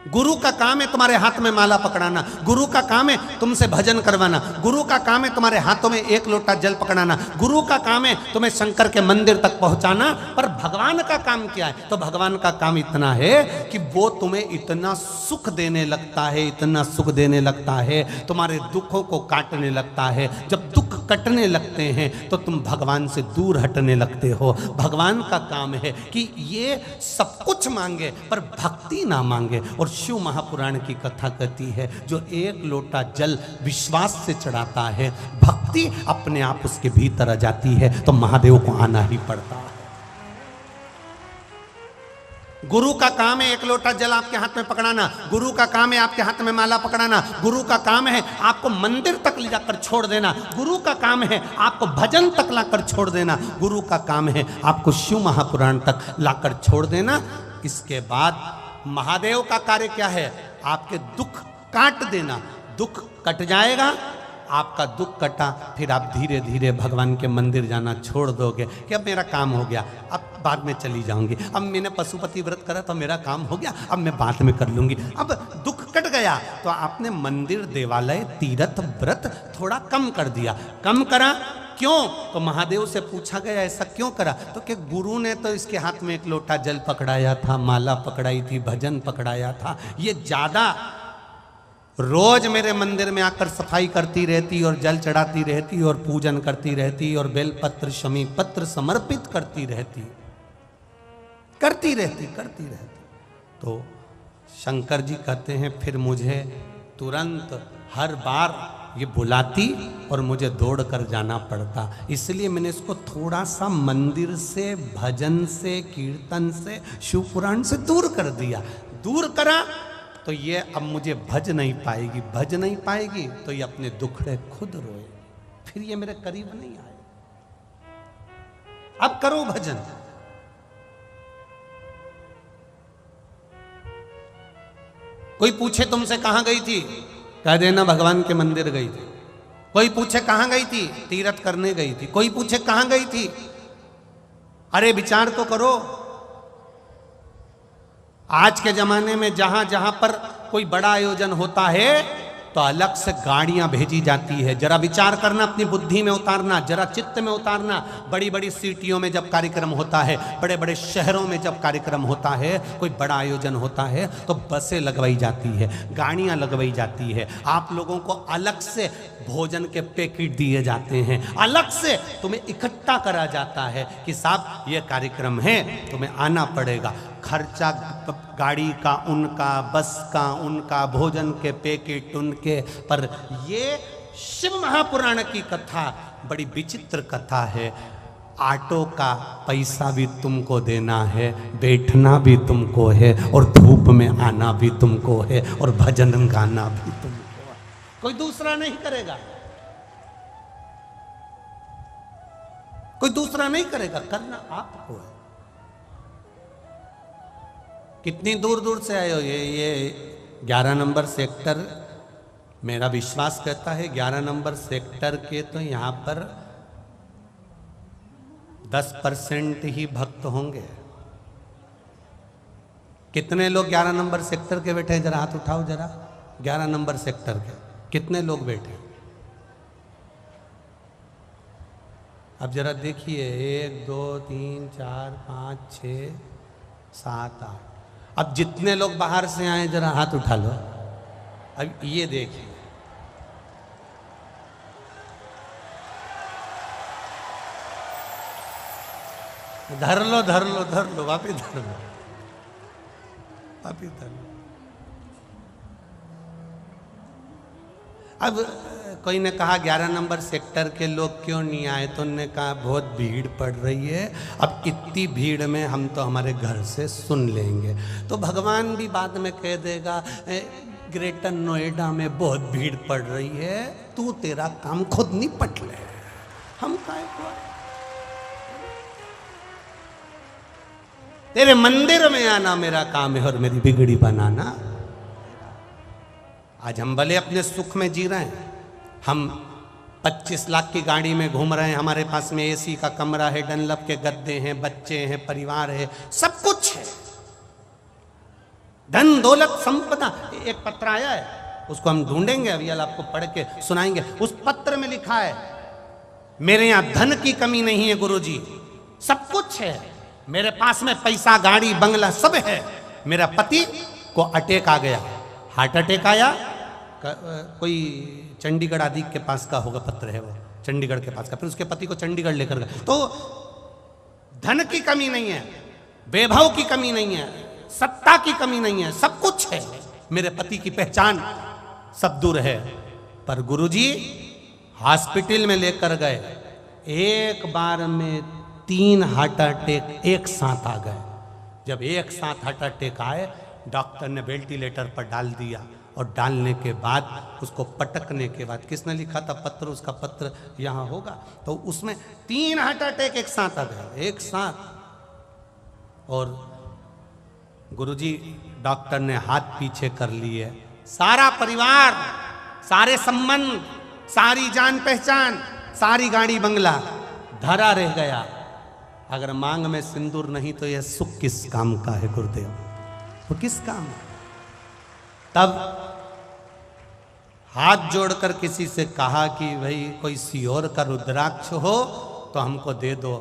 गुरु का काम है तुम्हारे हाथ में माला पकड़ाना, गुरु का काम है तुमसे भजन करवाना, गुरु का काम है तुम्हारे हाथों में एक लोटा जल पकड़ाना, गुरु का काम है तुम्हें शंकर के मंदिर तक पहुंचाना। पर भगवान का काम क्या है? तो भगवान का काम इतना है कि वो तुम्हें इतना सुख देने लगता है, इतना सुख देने लगता है, तुम्हारे दुखों को काटने लगता है। जब दुख कटने लगते हैं तो तुम भगवान से दूर हटने लगते हो। भगवान का काम है कि ये सब कुछ मांगे पर भक्ति ना मांगे। और शिव महापुराण की कथा कहती है जो एक लोटा जल विश्वास से चढ़ाता है, भक्ति अपने आप उसके भीतर आ जाती है, तो महादेव को आना ही पड़ता है। गुरु का काम है एक लोटा जल आपके हाथ में पकड़ाना, गुरु का काम है आपके हाथ में माला पकड़ाना, गुरु का काम है आपको मंदिर तक ले जाकर छोड़ देना, गुरु का काम है आपको भजन तक लाकर छोड़ देना, गुरु का काम है आपको शिव महापुराण तक लाकर छोड़ देना। इसके बाद महादेव का कार्य क्या है? आपके दुख काट देना। दुख कट जाएगा, आपका दुख कटा, फिर आप धीरे धीरे भगवान के मंदिर जाना छोड़ दोगे कि अब मेरा काम हो गया, अब बाद में चली जाऊंगी, अब मैंने पशुपति व्रत करा तो मेरा काम हो गया, अब मैं बाद में कर लूंगी। अब दुख कट गया तो आपने मंदिर, देवालय, तीर्थ, व्रत थोड़ा कम कर दिया। कम करा क्यों? तो महादेव से पूछा गया ऐसा क्यों करा? तो कि गुरु ने तो इसके हाथ में एक लोटा जल पकड़ाया था, माला पकड़ाई थी, भजन पकड़ाया था, ये ज्यादा रोज मेरे मंदिर में आकर सफाई करती रहती और जल चढ़ाती रहती और पूजन करती रहती और बेलपत्र शमी पत्र समर्पित करती रहती। तो शंकर जी कहते हैं फिर मुझे तुरंत हर बार ये बुलाती और मुझे दौड़ कर जाना पड़ता, इसलिए मैंने इसको थोड़ा सा मंदिर से, भजन से, कीर्तन से, शिव पुराण से दूर कर दिया। दूर करा तो ये अब मुझे भज नहीं पाएगी, भज नहीं पाएगी तो ये अपने दुखड़े खुद रोए, फिर ये मेरे करीब नहीं आए। अब करो भजन। कोई पूछे तुमसे कहां गई थी, कह देना भगवान के मंदिर गई थी। कोई पूछे कहां गई थी, तीर्थ करने गई थी। कोई पूछे कहां गई थी, अरे विचार तो करो। आज के जमाने में जहां जहां पर कोई बड़ा आयोजन होता है तो अलग से गाड़ियां भेजी जाती है। जरा विचार करना, अपनी बुद्धि में उतारना, जरा चित्त में उतारना। बड़ी बड़ी सिटियों में जब कार्यक्रम होता है, बड़े बड़े शहरों में जब कार्यक्रम होता है, कोई बड़ा आयोजन होता है, तो बसें लगवाई जाती है, गाड़ियां लगवाई जाती है। आप लोगों को अलग से भोजन के पैकेट दिए जाते हैं, अलग से तुम्हें इकट्ठा करा जाता है कि साहब ये कार्यक्रम है, तुम्हें आना पड़ेगा। खर्चा गाड़ी का उनका, बस का उनका, भोजन के पैकेट उनके। पर ये शिव महापुराण की कथा बड़ी विचित्र कथा है। ऑटो का पैसा भी तुमको देना है, बैठना भी तुमको है, और धूप में आना भी तुमको है, और भजन गाना भी तुमको है। कोई दूसरा नहीं करेगा, कोई दूसरा नहीं करेगा, करना आपको है। कितनी दूर दूर से आए हो। ये 11 नंबर सेक्टर, मेरा विश्वास कहता है 11 नंबर सेक्टर के तो यहाँ पर 10% ही भक्त होंगे। कितने लोग 11 नंबर सेक्टर के बैठे हैं? जरा हाथ उठाओ जरा। 11 नंबर सेक्टर के कितने लोग बैठे? अब जरा देखिए, 1 2 3 4 5 6 7 8। अब जितने लोग बाहर से आए जरा हाथ उठा लो। अब ये देखिए, धर लो धर लो धर लो, वापिस धर लो, वापिस धर लो। अब कोई ने कहा 11 नंबर सेक्टर के लोग क्यों नहीं आए, तो उन्होंने कहा बहुत भीड़ पड़ रही है। अब इतनी भीड़ में हम तो हमारे घर से सुन लेंगे। तो भगवान भी बाद में कह देगा ग्रेटर नोएडा में बहुत भीड़ पड़ रही है, तू तेरा काम खुद निपट ले, हम काहे को आए? तेरे मंदिर में आना मेरा काम है और मेरी बिगड़ी बनाना। आज हम भले अपने सुख में जी रहे हैं, हम 25 लाख की गाड़ी में घूम रहे हैं, हमारे पास में एसी का कमरा है, डनलप के गद्दे हैं, बच्चे हैं, परिवार है, सब कुछ है, धन दौलत संपदा। एक पत्र आया है, उसको हम ढूंढेंगे, अभी आपको पढ़ के सुनाएंगे। उस पत्र में लिखा है, मेरे यहां धन की कमी नहीं है गुरुजी, सब कुछ है, मेरे पास में पैसा, गाड़ी, बंगला सब है। मेरा पति को अटैक आ गया, हार्ट अटैक आया। कोई चंडीगढ़ आदि के पास का होगा पत्र है वो, चंडीगढ़ के पास का। फिर उसके पति को चंडीगढ़ लेकर गए। तो धन की कमी नहीं है, वैभव की कमी नहीं है, सत्ता की कमी नहीं है, सब कुछ है। मेरे पति की पहचान सब दूर है। पर गुरुजी हॉस्पिटल में लेकर गए, एक बार में 3 हार्ट अटैक एक साथ आ गए। जब एक साथ हार्ट अटैक आए, डॉक्टर ने वेंटिलेटर पर डाल दिया, और डालने के बाद उसको पटकने के बाद, किसने लिखा था पत्र, उसका पत्र यहाँ होगा, तो उसमें 3 हार्ट अटैक एक साथ आ गए, एक साथ। और गुरुजी डॉक्टर ने हाथ पीछे कर लिए, सारा परिवार, सारे संबंध, सारी जान पहचान, सारी गाड़ी बंगला धरा रह गया। अगर मांग में सिंदूर नहीं तो यह सुख किस काम का है गुरुदेव, वो किस काम है? तब हाथ जोड़कर किसी से कहा कि भाई कोई सियोर का रुद्राक्ष हो तो हमको दे दो।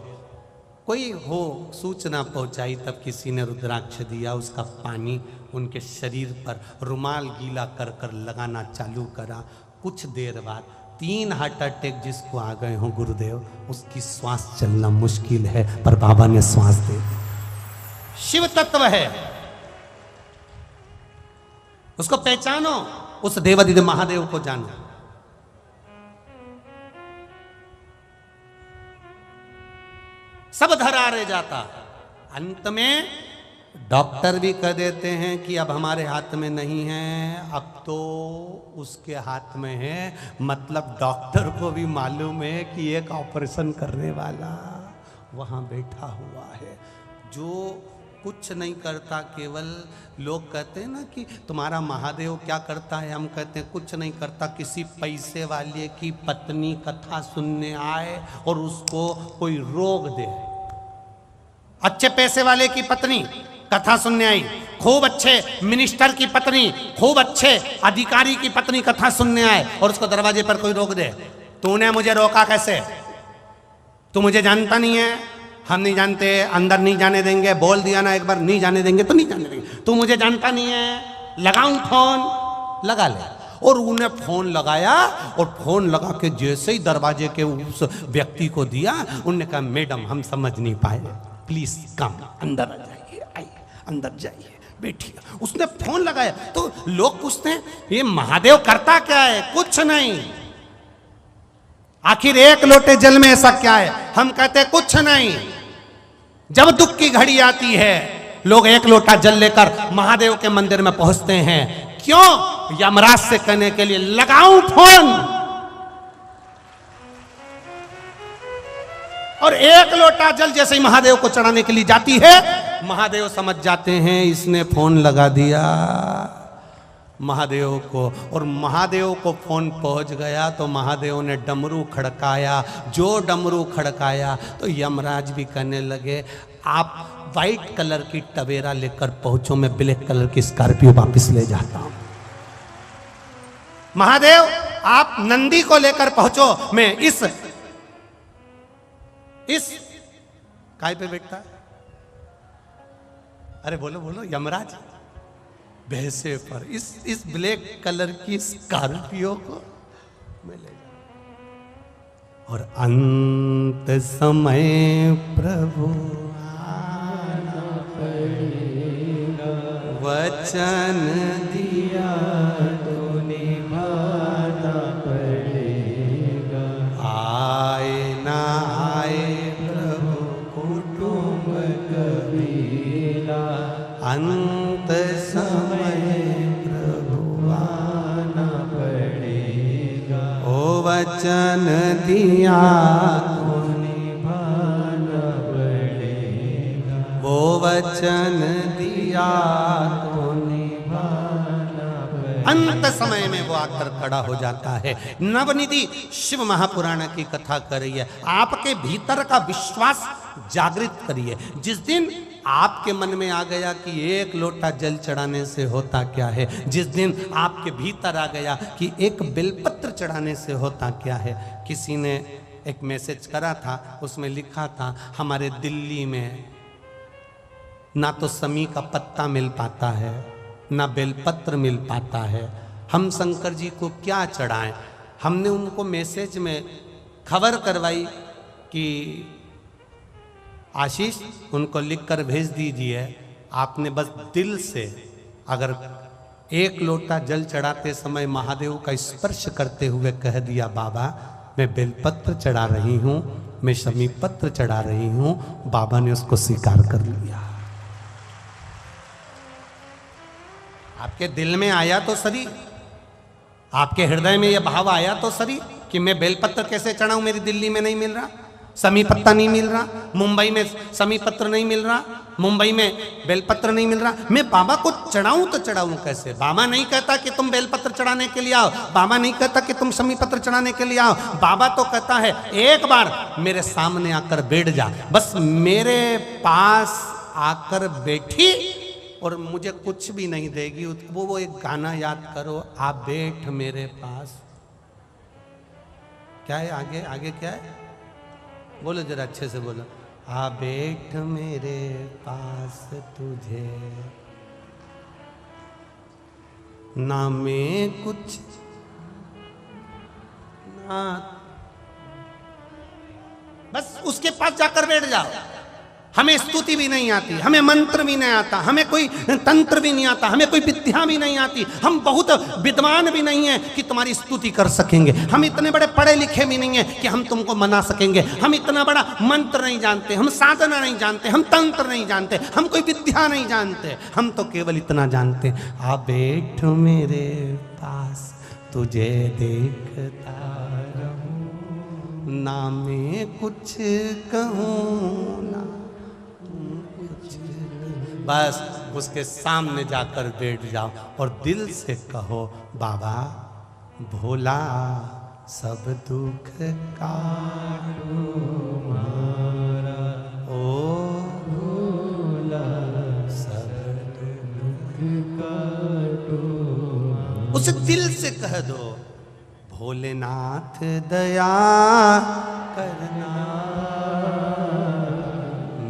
कोई हो सूचना पहुंचाई, तब किसी ने रुद्राक्ष दिया, उसका पानी उनके शरीर पर रुमाल गीला कर कर लगाना चालू करा। कुछ देर बाद 3 हार्ट अटैक जिसको आ गए हों गुरुदेव, उसकी श्वास चलना मुश्किल है, पर बाबा ने श्वास दे दी। शिव तत्व है, उसको पहचानो, उस देवादिदेव महादेव को जानो। सब धरा रह जाता। अंत में डॉक्टर भी कह देते हैं कि अब हमारे हाथ में नहीं है, अब तो उसके हाथ में है। मतलब डॉक्टर को भी मालूम है कि एक ऑपरेशन करने वाला वहां बैठा हुआ है, जो कुछ नहीं करता। केवल लोग कहते हैं ना कि तुम्हारा महादेव क्या करता है, हम कहते हैं कुछ नहीं करता। किसी पैसे वाले की पत्नी कथा सुनने आए और उसको कोई रोग दे, अच्छे पैसे वाले की पत्नी कथा सुनने आई, खूब अच्छे मिनिस्टर की पत्नी, खूब अच्छे अधिकारी की पत्नी कथा सुनने आए और उसको दरवाजे पर कोई रोक दे। तूने मुझे रोका कैसे? तू मुझे जानता नहीं है? हम नहीं जानते, अंदर नहीं जाने देंगे। बोल दिया ना एक बार, नहीं जाने देंगे तो नहीं जाने देंगे। तू मुझे जानता नहीं है, लगाऊं फोन? लगा ले। और उन्हें फोन लगाया और फोन लगा के जैसे ही दरवाजे के उस व्यक्ति को दिया, उन्होंने कहा मैडम हम समझ नहीं पाए, प्लीज कम, अंदर आ जाइए, आइए अंदर जाइए, बैठिए। उसने फोन लगाया तो लोग पूछते हैं ये महादेव करता क्या है? कुछ नहीं। आखिर एक लोटे जल में ऐसा क्या है? हम कहते हैं कुछ नहीं। जब दुख की घड़ी आती है लोग एक लोटा जल लेकर महादेव के मंदिर में पहुंचते हैं। क्यों? यमराज से कहने के लिए लगाऊं फोन। और एक लोटा जल जैसे ही महादेव को चढ़ाने के लिए जाती है, महादेव समझ जाते हैं इसने फोन लगा दिया महादेव को। और महादेव को फोन पहुंच गया तो महादेव ने डमरू खड़काया। जो डमरू खड़काया तो यमराज भी कहने लगे आप वाइट कलर की टवेरा लेकर पहुंचो, मैं ब्लैक कलर की स्कॉर्पियो वापस ले जाता हूं। महादेव आप नंदी को लेकर पहुंचो, मैं इस काय पे बैठता है? अरे बोलो बोलो यमराज, भैंसे पर इस ब्लैक कलर की स्कॉर्पियो को मैं ले जाऊं। और अंत समय प्रभु आना पड़ेगा, वचन दिया तो निभाना पड़ेगा। आए ना आए प्रभु कुटुंब कबीला, अंत समय प्रभु आना पड़ेगा। ओ वचन दिया तो निभाना पड़ेगा, वो वचन दिया तो निभाना पड़ेगा। अंत समय में वो आकर खड़ा हो जाता है। नवनिधि शिव महापुराण की कथा कर रही है। आपके भीतर का विश्वास जागृत करिए। जिस दिन आपके मन में आ गया कि एक लोटा जल चढ़ाने से होता क्या है, जिस दिन आपके भीतर आ गया कि एक बेलपत्र चढ़ाने से होता क्या है। किसी ने एक मैसेज करा था, उसमें लिखा था हमारे दिल्ली में ना तो समी का पत्ता मिल पाता है, ना बेलपत्र मिल पाता है, हम शंकर जी को क्या चढ़ाएं। हमने उनको मैसेज में खबर करवाई कि आशीष उनको लिखकर भेज दीजिए, आपने बस दिल से अगर एक लोटा जल चढ़ाते समय महादेव का स्पर्श करते हुए कह दिया बाबा मैं बेलपत्र चढ़ा रही हूँ, मैं शमी पत्र चढ़ा रही हूँ, बाबा ने उसको स्वीकार कर लिया। आपके दिल में आया तो सही, आपके हृदय में यह भाव आया तो सही कि मैं बेलपत्र कैसे चढ़ाऊं, मेरी दिल्ली में नहीं मिल रहा, समी पत्ता नहीं मिल रहा, मुंबई में समी पत्र नहीं मिल रहा, मुंबई में बेलपत्र नहीं मिल रहा, मैं बाबा को चढ़ाऊं तो चढ़ाऊं कैसे। बाबा नहीं कहता कि तुम बेलपत्र चढ़ाने के लिए आओ, बाबा नहीं कहता कि तुम समी पत्र चढ़ाने के लिए आओ। बाबा तो कहता है एक बार मेरे सामने आकर बैठ जा, बस मेरे पास आकर बैठी और मुझे कुछ भी नहीं देगी। वो एक गाना याद करो, आप बैठ मेरे पास। क्या है आगे? आगे क्या है? बोलो जरा अच्छे से बोलो। आ बैठ मेरे पास तुझे ना मैं कुछ ना, बस उसके पास जाकर बैठ जाओ। हमें स्तुति भी नहीं आती, हमें मंत्र भी नहीं आता, हमें कोई तंत्र भी नहीं आता, हमें कोई विद्या भी नहीं आती, हम बहुत विद्वान भी नहीं है कि तुम्हारी स्तुति कर सकेंगे, हम इतने बड़े पढ़े लिखे भी नहीं है कि हम तुमको मना सकेंगे, हम इतना बड़ा मंत्र नहीं जानते, हम साधना नहीं जानते, हम तंत्र नहीं जानते, हम कोई विद्या नहीं जानते, हम तो केवल इतना जानते आ बैठ मेरे पास तुझे देखता रहूं, ना मैं कुछ कहूं ना बस उसके सामने जाकर बैठ जाओ और दिल से कहो बाबा भोला सब दुख काटो मारा, ओ भोला सब कुछ दिल से कह दो, भोलेनाथ दया करना,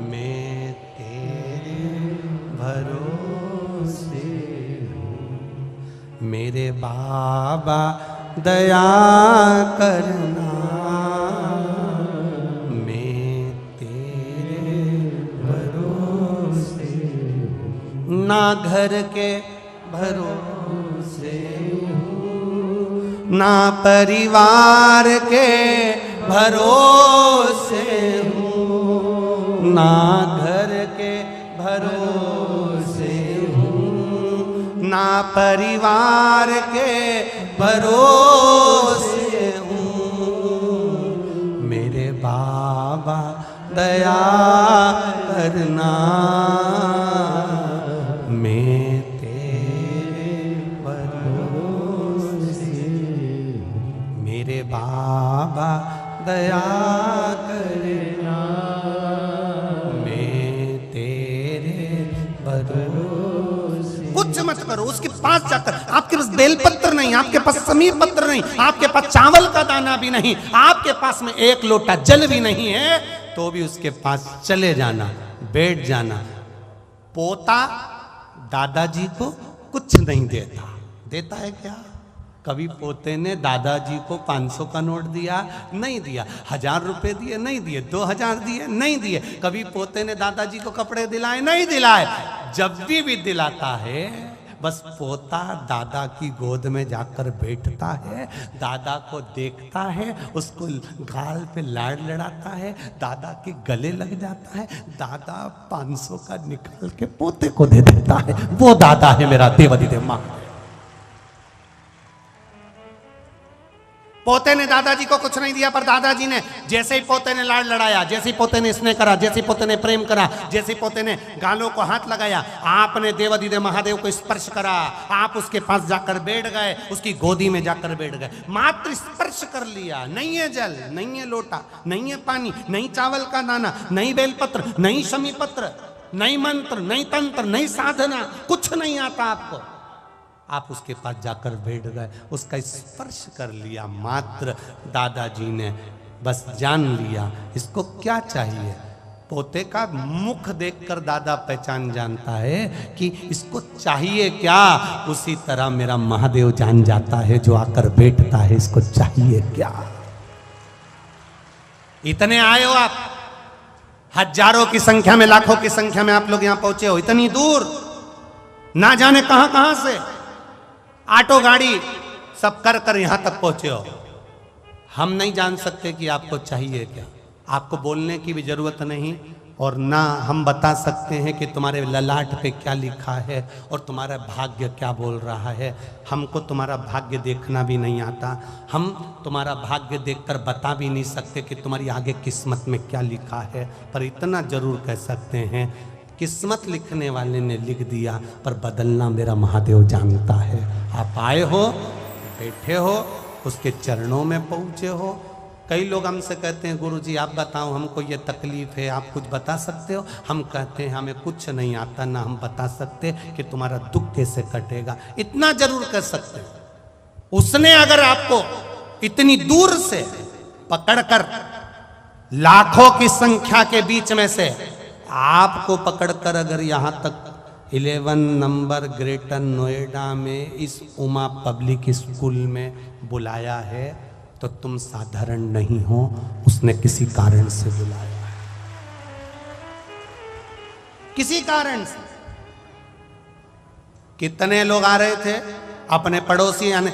मैं तेरे भरोसे हूँ, मेरे बाबा दया करना, मैं तेरे भरोसे हूँ, ना घर के भरोसे हूँ, ना परिवार के भरोसे हूँ, ना घर के भरोसे हूँ, ना परिवार के भरोसे हूँ, मेरे बाबा दया करना, मैं तेरे भरोसे हूँ, मेरे बाबा दया करना, मैं तेरे भरोसे। कुछ मत करो, उसके पास जाकर, आपके पास बेलपत्र नहीं, आपके पास समीर पत्र नहीं, आपके पास चावल का दाना भी नहीं, आपके पास में एक लोटा जल भी नहीं है, तो भी उसके पास चले जाना, बैठ जाना। पोता दादाजी को कुछ नहीं देता, देता है क्या? कभी पोते ने दादाजी को 500 का नोट दिया? नहीं दिया। 1000 रुपए दिए? नहीं दिए। 2000 दिए? नहीं दिए। कभी पोते ने दादाजी को कपड़े दिलाए? नहीं दिलाए। जब भी दिलाता है, बस पोता दादा की गोद में जाकर बैठता है, दादा को देखता है, उसको गाल पे लाड़ लड़ाता है, दादा के गले लग जाता है, दादा 500 का निकाल के पोते को दे देता है। वो दादा है मेरा देवाधिदेव मां। पोते ने दादाजी को कुछ नहीं दिया, पर दादाजी ने जैसे ही पोते ने लाड़ लड़ाया, जैसे ही पोते ने स्नेह करा, जैसे ही पोते ने प्रेम करा, जैसे ही पोते ने गालों को हाथ लगाया, आपने देवाधिदेव महादेव को स्पर्श करा, आप उसके पास जाकर बैठ गए, उसकी गोदी में जाकर बैठ गए, मात्र स्पर्श कर लिया। नहीं है जल, नहीं है लोटा, नहीं है पानी, नहीं चावल का दाना, नहीं बेलपत्र, नहीं शमी पत्र, नहीं मंत्र, नहीं तंत्र, नहीं साधना, कुछ नहीं आता आपको। आप उसके पास जाकर बैठ गए, उसका स्पर्श कर लिया मात्र। दादाजी ने बस जान लिया इसको क्या चाहिए। पोते का मुख देखकर दादा पहचान जानता है कि इसको चाहिए क्या। उसी तरह मेरा महादेव जान जाता है, जो आकर बैठता है, इसको चाहिए क्या। इतने आए हो आप, हजारों की संख्या में, लाखों की संख्या में आप लोग यहां पहुंचे हो, इतनी दूर, ना जाने कहां कहां से ऑटो गाड़ी सब कर कर यहां तक पहुंचे हो। हम नहीं जान सकते कि आपको चाहिए क्या। आपको बोलने की भी जरूरत नहीं, और ना हम बता सकते हैं कि तुम्हारे ललाट पे क्या लिखा है और तुम्हारा भाग्य क्या बोल रहा है। हमको तुम्हारा भाग्य देखना भी नहीं आता, हम तुम्हारा भाग्य देखकर बता भी नहीं सकते कि तुम्हारी आगे किस्मत में क्या लिखा है। पर इतना जरूर कह सकते हैं, किस्मत लिखने वाले ने लिख दिया, पर बदलना मेरा महादेव जानता है। आप आए हो, बैठे हो, उसके चरणों में पहुँचे हो। कई लोग हमसे कहते हैं, गुरुजी आप बताओ, हमको ये तकलीफ है, आप कुछ बता सकते हो? हम कहते हैं हमें कुछ नहीं आता, ना हम बता सकते कि तुम्हारा दुख कैसे कटेगा। इतना जरूर कह सकते हो, उसने अगर आपको इतनी दूर से पकड़कर, लाखों की संख्या के बीच में से आपको पकड़कर अगर यहाँ तक 11 नंबर ग्रेटर नोएडा में इस उमा पब्लिक स्कूल में बुलाया है, तो तुम साधारण नहीं हो, उसने किसी कारण से बुलाया है, किसी कारण से। कितने लोग आ रहे थे अपने पड़ोसी, आने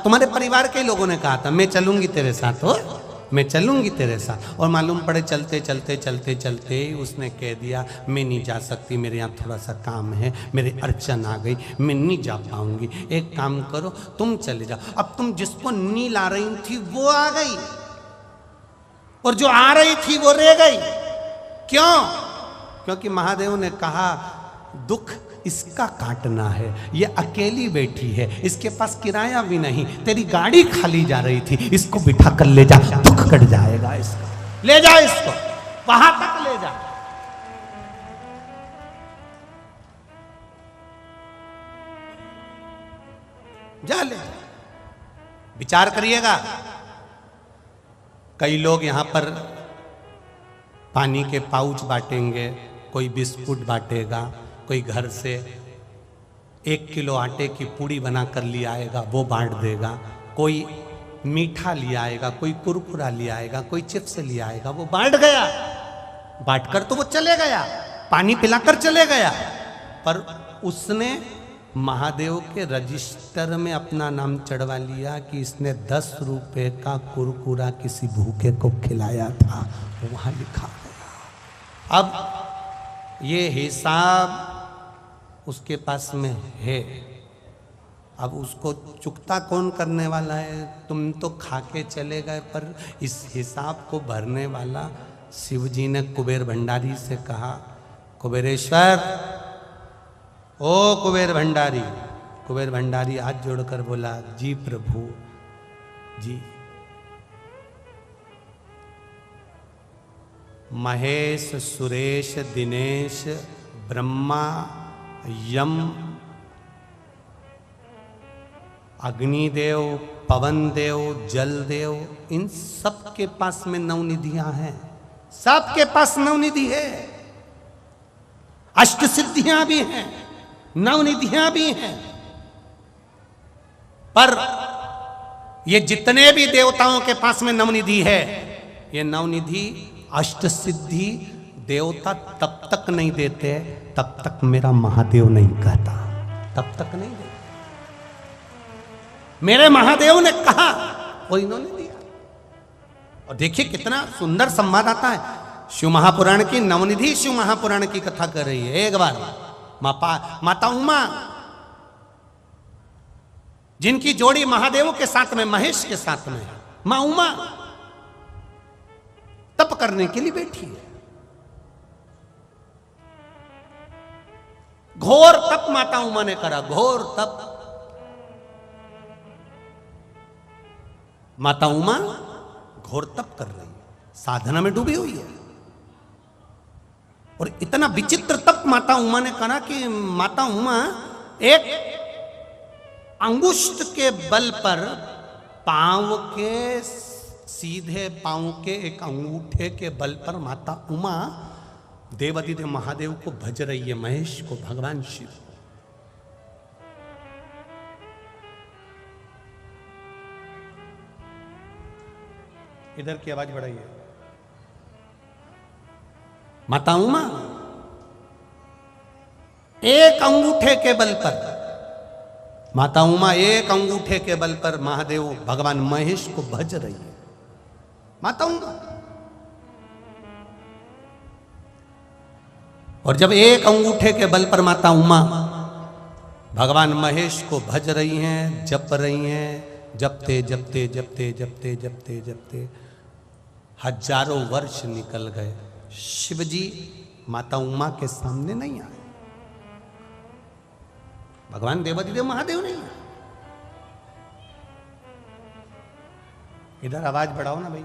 तुम्हारे परिवार के लोगों ने कहा था मैं चलूंगी तेरे साथ, हो मैं चलूंगी तेरे साथ, और मालूम पड़े चलते चलते चलते चलते उसने कह दिया मैं नहीं जा सकती, मेरे यहाँ थोड़ा सा काम है, मेरे अड़चन आ गई, मैं नहीं जा पाऊंगी, एक काम करो तुम चले जाओ। अब तुम जिसको नील आ रही थी वो आ गई, और जो आ रही थी वो रह गई। क्यों? क्योंकि महादेव ने कहा दुख इसका काटना है, ये अकेली बैठी है, इसके पास किराया भी नहीं, तेरी गाड़ी खाली जा रही थी, इसको बिठा कर ले जा, दुख कट जाएगा इसका, ले जा इसको वहां तक ले जा। जा ले। विचार करिएगा। कई लोग यहाँ पर पानी के पाउच बांटेंगे, कोई बिस्कुट बांटेगा, कोई घर से 1 किलो आटे की पूड़ी बनाकर ले आएगा, वो बांट देगा, कोई मीठा ले आएगा, कोई कुरकुरा ले आएगा, कोई चिप्स ले आएगा, वो बांट गया। बांटकर तो वो चले गया, पानी पिलाकर चले गया, पर उसने महादेव के रजिस्टर में अपना नाम चढ़वा लिया कि इसने 10 रुपए का कुरकुरा किसी भूखे को खिलाया था, वहां लिखा गया। अब ये हिसाब उसके पास में है, अब उसको चुकता कौन करने वाला है? तुम तो खा के चले गए, पर इस हिसाब को भरने वाला शिव जी ने कुबेर भंडारी से कहा, कुबेरेश्वर, ओ कुबेर भंडारी। कुबेर भंडारी हाथ जोड़कर बोला, जी प्रभु जी। महेश, सुरेश, दिनेश, ब्रह्मा, यम, अग्निदेव, पवन देव, जल देव, इन सब के पास में नवनिधियां हैं। सबके पास नवनिधि है, अष्ट सिद्धियां भी हैं, नवनिधियां भी हैं। पर ये जितने भी देवताओं के पास में नवनिधि है, ये नवनिधि अष्ट सिद्धि देवता तब तक नहीं देते तब तक मेरा महादेव नहीं कहता, तब तक नहीं देते। मेरे महादेव ने कहा, वो इन्होंने दिया। और देखिए कितना सुंदर संवाद आता है। शिव महापुराण की नवनिधि शिव महापुराण की कथा कर रही है। एक बार माता उमा, जिनकी जोड़ी महादेव के साथ में, महेश के साथ में, मां उमा तप करने के लिए बैठी है। घोर तप माता उमा ने करा, घोर तप। माता उमा घोर तप कर रही है, साधना में डूबी हुई है। और इतना विचित्र तप माता उमा ने करा कि माता उमा एक अंगुष्ठ के बल पर, पांव के, सीधे पांव के एक अंगूठे के बल पर माता उमा देवाधिदेव महादेव को भज रही है, महेश को, भगवान शिव। इधर की आवाज बढ़ाइए। माता उमा एक अंगूठे के बल पर, माता उमा एक अंगूठे के बल पर महादेव भगवान महेश को भज रही है। माता उमा, और जब एक अंगूठे के बल पर माता उमा भगवान महेश को भज रही हैं, जप रही हैं, जपते जपते जपते जपते जपते जपते हजारों वर्ष निकल गए। शिवजी माता उमा के सामने नहीं आए, भगवान देवाधिदेव महादेव नहीं आए। इधर आवाज बढ़ाओ ना भाई।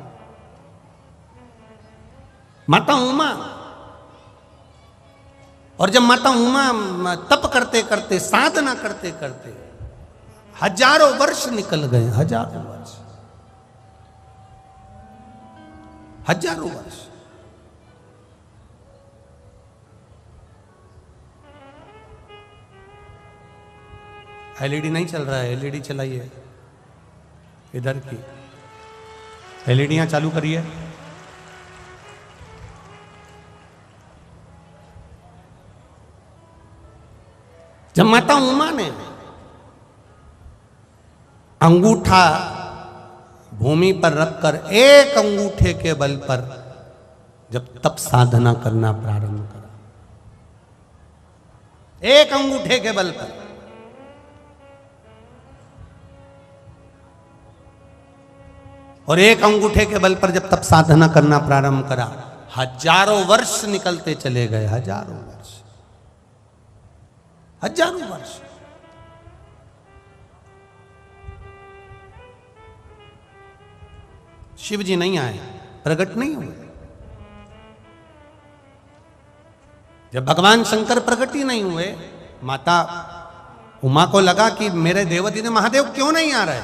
माता उमा, और जब माता उमा तप करते करते, साधना करते करते हजारों वर्ष निकल गए, हजारों वर्ष, हजारों वर्ष। एलईडी नहीं चल रहा है, एलईडी चलाइए। इधर की एलईडियां चालू करिए। जब माता उमा ने अंगूठा भूमि पर रखकर एक अंगूठे के बल पर जब तप साधना करना प्रारंभ करा, एक अंगूठे के बल पर, और एक अंगूठे के बल पर जब तप साधना करना प्रारंभ करा, हजारों वर्ष निकलते चले गए, हजारों वर्ष, हजारों वर्ष। शिव जी नहीं आए, प्रकट नहीं हुए। जब भगवान शंकर प्रकट ही नहीं हुए, माता उमा को लगा कि मेरे देवाधिदेव महादेव क्यों नहीं आ रहे।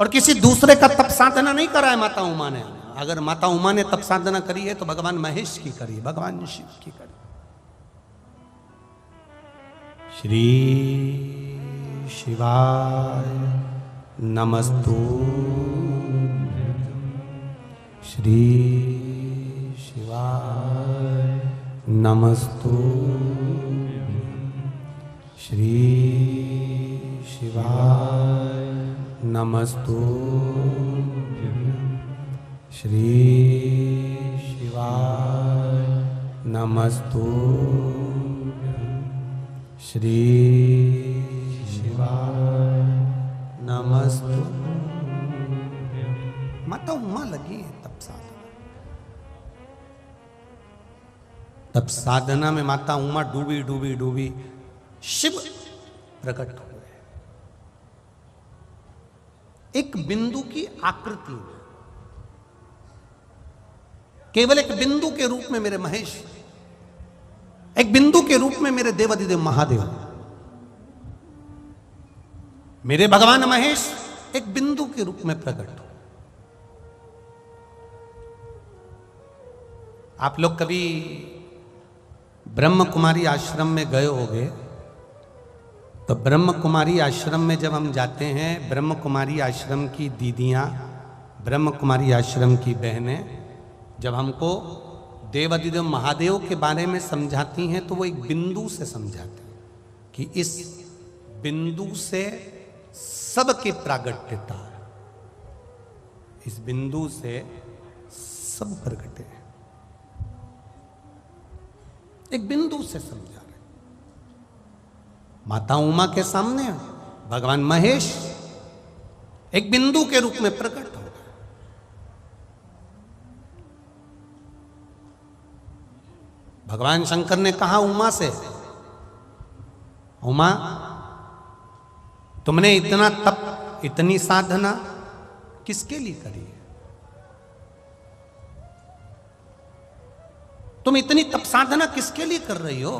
और किसी दूसरे का तप साधना नहीं करा है माता उमा ने। अगर माता उमा ने तप साधना करी है तो भगवान महेश की करी, भगवान शिव की करी। श्री शिवाय नमस्तु, श्री शिवाय नमस्तु, श्री शिवाय नमस्तु, श्री शिवाय नमस्तु, श्री शिवाय नमस्तु। माता उमा लगी है तप साधना। तप साधना में माता उमा डूबी डूबी डूबी शिव प्रकट हुए। एक बिंदु की आकृति में, केवल एक बिंदु के रूप में मेरे महेश, एक बिंदु के रूप में मेरे देवाधिदेव महादेव, मेरे भगवान महेश एक बिंदु के रूप में प्रकट हो। आप लोग कभी ब्रह्म कुमारी आश्रम में गए होंगे, तो ब्रह्म कुमारी आश्रम में जब हम जाते हैं, ब्रह्म कुमारी आश्रम की दीदियां, ब्रह्म कुमारी आश्रम की बहनें जब हमको देवाधिदेव महादेव के बारे में समझाती हैं तो वो एक बिंदु से समझाती हैं कि इस बिंदु से सबकी प्रागट्यता है, इस बिंदु से सब प्रगटे हैं। एक बिंदु से समझा रहे। माता उमा के सामने भगवान महेश एक बिंदु के रूप में प्रकट हो गए। भगवान शंकर ने कहा उमा से, उमा तुमने इतना तप, इतनी साधना किसके लिए करी है? तुम इतनी तप साधना किसके लिए कर रही हो?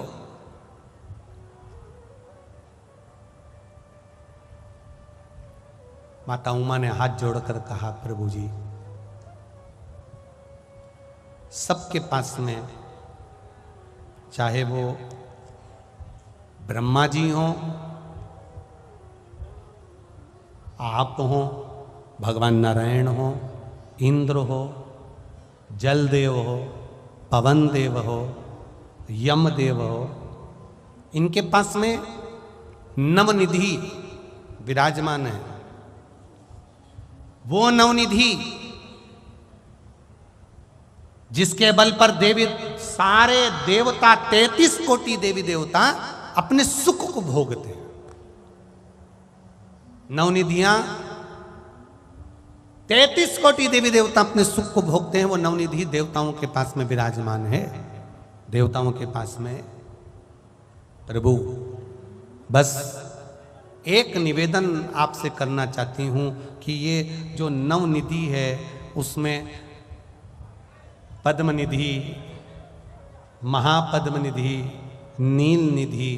माता उमा ने हाथ जोड़कर कहा, प्रभु जी, सबके पास में, चाहे वो ब्रह्मा जी हो, आप हो, भगवान नारायण हो, इंद्र हो, जल देव हो, पवन देव हो, यम देव हो, इनके पास में नवनिधि विराजमान है। वो नवनिधि जिसके बल पर देवी, सारे देवता, 33 कोटि देवी देवता अपने सुख को भोगते हैं। नवनिधियां 33 कोटि देवी देवता अपने सुख को भोगते हैं। वो नवनिधि देवताओं के पास में विराजमान है, देवताओं के पास में। प्रभु, बस एक निवेदन आपसे करना चाहती हूं कि ये जो नवनिधि है उसमें पद्मनिधि, महापद्मनिधि, नील निधि,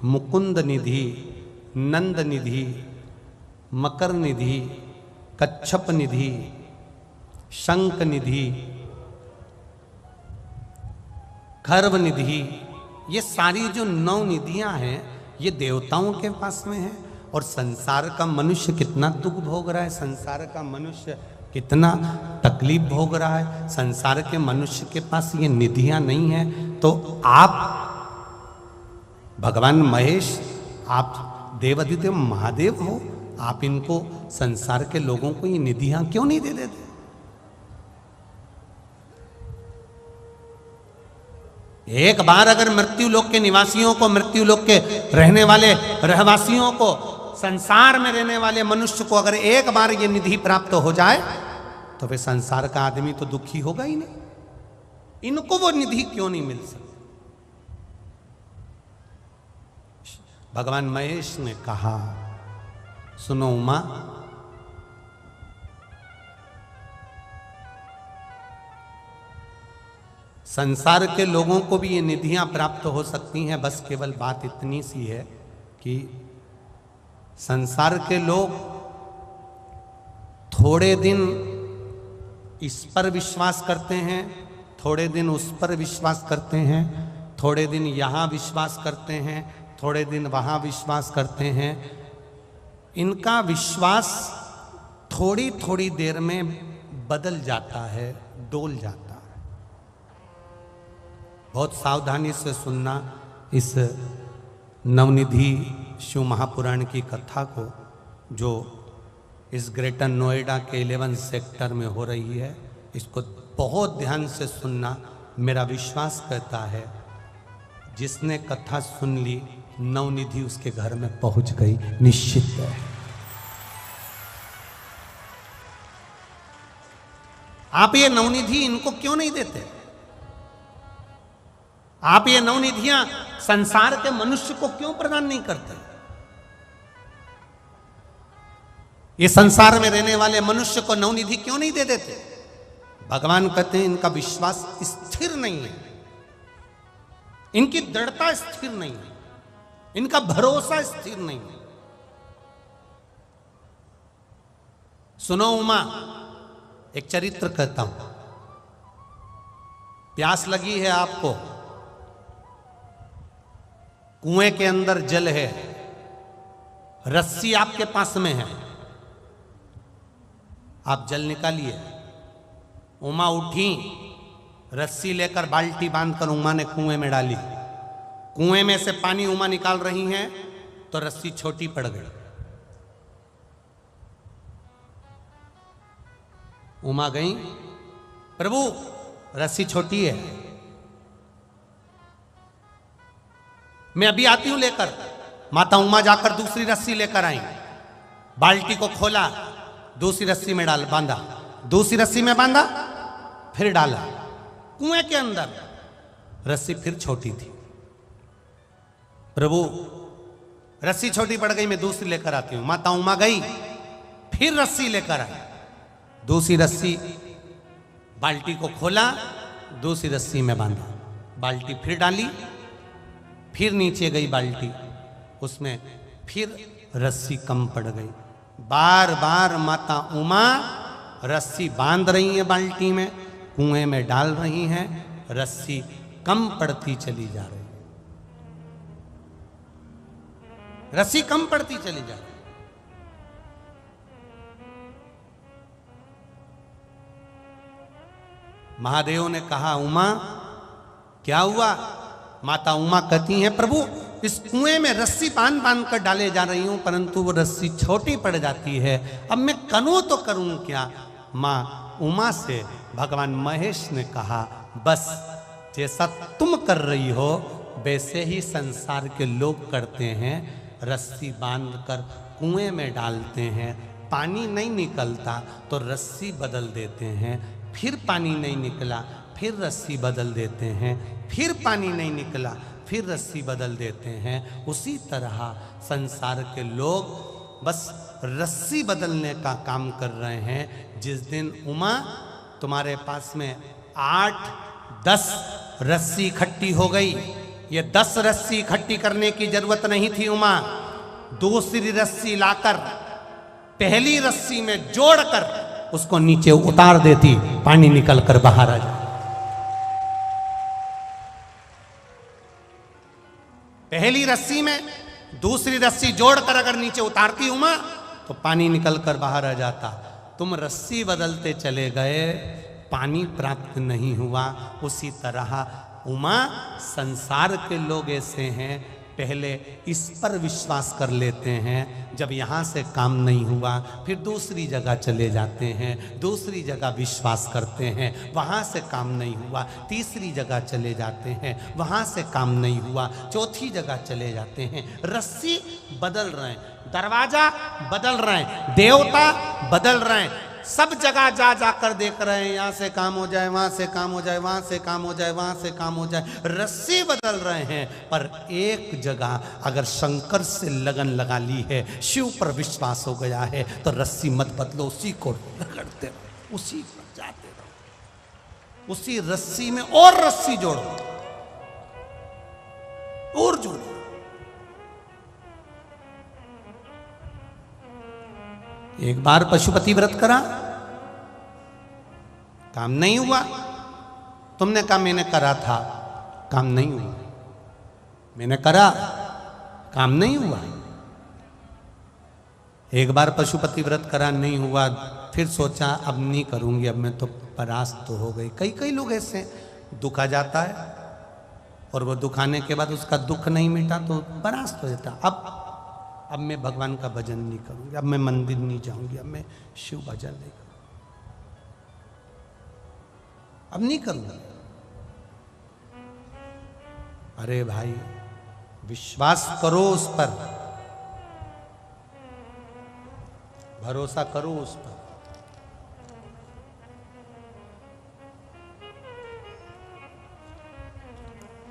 मुकुंद निधि, नंद निधि, मकर निधि, कच्छप निधि, शंख निधि, खर्व निधि, ये सारी जो 9 निधियां हैं ये देवताओं के पास में है। और संसार का मनुष्य कितना दुख भोग रहा है, संसार का मनुष्य कितना तकलीफ भोग रहा है। संसार के मनुष्य के पास ये निधियां नहीं है, तो आप भगवान महेश, आप देवाधिदेव महादेव हो, आप इनको, संसार के लोगों को ये निधियां क्यों नहीं दे देते? एक बार अगर मृत्यु लोक के निवासियों को, मृत्यु लोक के रहने वाले रहवासियों को, संसार में रहने वाले मनुष्य को अगर एक बार ये निधि प्राप्त हो जाए तो फिर संसार का आदमी तो दुखी होगा ही नहीं। इनको वो निधि क्यों नहीं मिल सकती? भगवान महेश ने कहा, सुनो उमा, संसार के लोगों को भी ये निधियां प्राप्त हो सकती हैं। बस केवल बात इतनी सी है कि संसार के लोग थोड़े दिन इस पर विश्वास करते हैं, थोड़े दिन उस पर विश्वास करते हैं, थोड़े दिन यहाँ विश्वास करते हैं, थोड़े दिन वहाँ विश्वास करते हैं। इनका विश्वास थोड़ी थोड़ी देर में बदल जाता है, डोल जाता है। बहुत सावधानी से सुनना इस नवनिधि शिव महापुराण की कथा को, जो इस ग्रेटर नोएडा के 11 सेक्टर में हो रही है। इसको बहुत ध्यान से सुनना। मेरा विश्वास कहता है जिसने कथा सुन ली, नवनिधि उसके घर में पहुंच गई, निश्चित है। आप ये नवनिधि इनको क्यों नहीं देते? आप ये नवनिधियां संसार के मनुष्य को क्यों प्रदान नहीं करते? ये संसार में रहने वाले मनुष्य को नवनिधि क्यों नहीं दे देते? भगवान कहते हैं इनका विश्वास स्थिर नहीं है, इनकी दृढ़ता स्थिर नहीं है, इनका भरोसा स्थिर नहीं है। सुनो उमा, एक चरित्र कहता हूं। प्यास लगी है आपको, कुएं के अंदर जल है, रस्सी आपके पास में है, आप जल निकालिए। उमा उठी, रस्सी लेकर बाल्टी बांधकर उमा ने कुएं में डाली। कुएं में से पानी उमा निकाल रही हैं तो रस्सी छोटी पड़ गई। उमा गई, प्रभु रस्सी छोटी है, मैं अभी आती हूं लेकर। माता उमा जाकर दूसरी रस्सी लेकर आई, बाल्टी को खोला, दूसरी रस्सी में डाल बांधा, दूसरी रस्सी में बांधा, फिर डाला। कुएं के अंदर रस्सी फिर छोटी थी। प्रभु रस्सी छोटी पड़ गई, मैं दूसरी लेकर आती हूं। माता उमा गई, फिर रस्सी लेकर आई, दूसरी रस्सी, बाल्टी को खोला, दूसरी रस्सी में बांधा, बाल्टी फिर डाली, फिर नीचे गई बाल्टी, उसमें फिर रस्सी कम पड़ गई। बार बार माता उमा रस्सी बांध रही है बाल्टी में, कुएं में डाल रही हैं, रस्सी कम पड़ती चली जा रही, रस्सी कम पड़ती चली जा रही। महादेव ने कहा उमा क्या हुआ? माता उमा कहती हैं प्रभु इस कुएं में रस्सी बांध बांध कर डाले जा रही हूं, परंतु वो रस्सी छोटी पड़ जाती है, अब मैं करूं तो करूं क्या? मां उमा से भगवान महेश ने कहा बस जैसा तुम कर रही हो वैसे ही संसार के लोग करते हैं, रस्सी बांध कर कुएं में डालते हैं, पानी नहीं निकलता तो रस्सी बदल देते हैं, फिर पानी नहीं निकला फिर रस्सी बदल देते हैं, फिर पानी नहीं निकला फिर रस्सी बदल देते हैं। उसी तरह संसार के लोग बस रस्सी बदलने का काम कर रहे हैं। जिस दिन उमा तुम्हारे पास में 8-10 रस्सी इकट्ठी हो गई, ये 10 रस्सी इकट्ठी करने की जरूरत नहीं थी। उमा दूसरी रस्सी लाकर पहली रस्सी में जोड़कर उसको नीचे उतार देती, पानी निकल कर बाहर आ जाता। पहली रस्सी में दूसरी रस्सी जोड़कर अगर नीचे उतारती उमा तो पानी निकल कर बाहर आ जाता। तुम रस्सी बदलते चले गए, पानी प्राप्त नहीं हुआ। उसी तरह उमा संसार के लोग ऐसे हैं, पहले इस पर विश्वास कर लेते हैं, जब यहाँ से काम नहीं हुआ फिर दूसरी जगह चले जाते हैं, दूसरी जगह विश्वास करते हैं, वहाँ से काम नहीं हुआ, तीसरी जगह चले जाते हैं, वहाँ से काम नहीं हुआ, चौथी जगह चले जाते हैं। रस्सी बदल रहे हैं, दरवाजा बदल रहे हैं, देवता बदल रहे हैं, सब जगह जा जाकर देख रहे हैं, यहाँ से काम हो जाए, वहाँ से काम हो जाए, वहाँ से काम हो जाए, वहाँ से काम हो जाए, रस्सी बदल रहे हैं। पर एक जगह अगर शंकर से लगन लगा ली है, शिव पर विश्वास हो गया है, तो रस्सी मत बदलो, उसी को रगड़ते रहो, उसी पर जाते रहो, उसी रस्सी में और रस्सी जोड़ो और जोड़ो। एक बार पशुपति व्रत करा, काम नहीं हुआ। तुमने कहा मैंने करा था, काम नहीं हुआ। मैंने करा, काम नहीं हुआ। एक बार पशुपति व्रत करा, नहीं हुआ, फिर सोचा अब नहीं करूंगी, अब मैं तो परास्त तो हो गई। कई कई लोग ऐसे दुख आ जाता है और वो दुख आने के बाद उसका दुख नहीं मिटा तो परास्त हो जाता। अब मैं भगवान का भजन नहीं करूंगी, अब मैं मंदिर नहीं जाऊंगी, अब मैं शिव भजन नहीं करूंगी, अब नहीं करूंगा। अरे भाई विश्वास करो उस पर, भरोसा करो उस पर।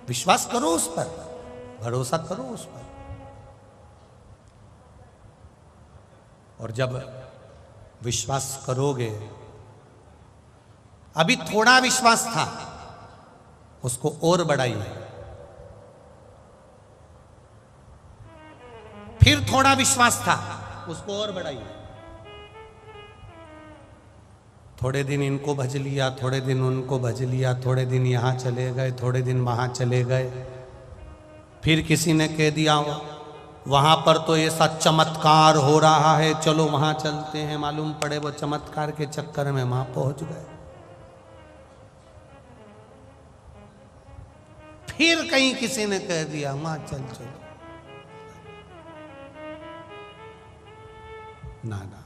विश्वास करो उस पर, भरोसा करो उस पर। और जब विश्वास करोगे, अभी थोड़ा विश्वास था, उसको और बढ़ाइए। फिर थोड़ा विश्वास था, उसको और बढ़ाइए। थोड़े दिन इनको भज लिया, थोड़े दिन उनको भज लिया, थोड़े दिन यहां चले गए, थोड़े दिन वहां चले गए। फिर किसी ने कह दिया वहां पर तो ऐसा चमत्कार हो रहा है, चलो वहां चलते हैं। मालूम पड़े वो चमत्कार के चक्कर में वहां पहुंच गए। फिर कहीं किसी ने कह दिया वहां चल चलो, ना ना।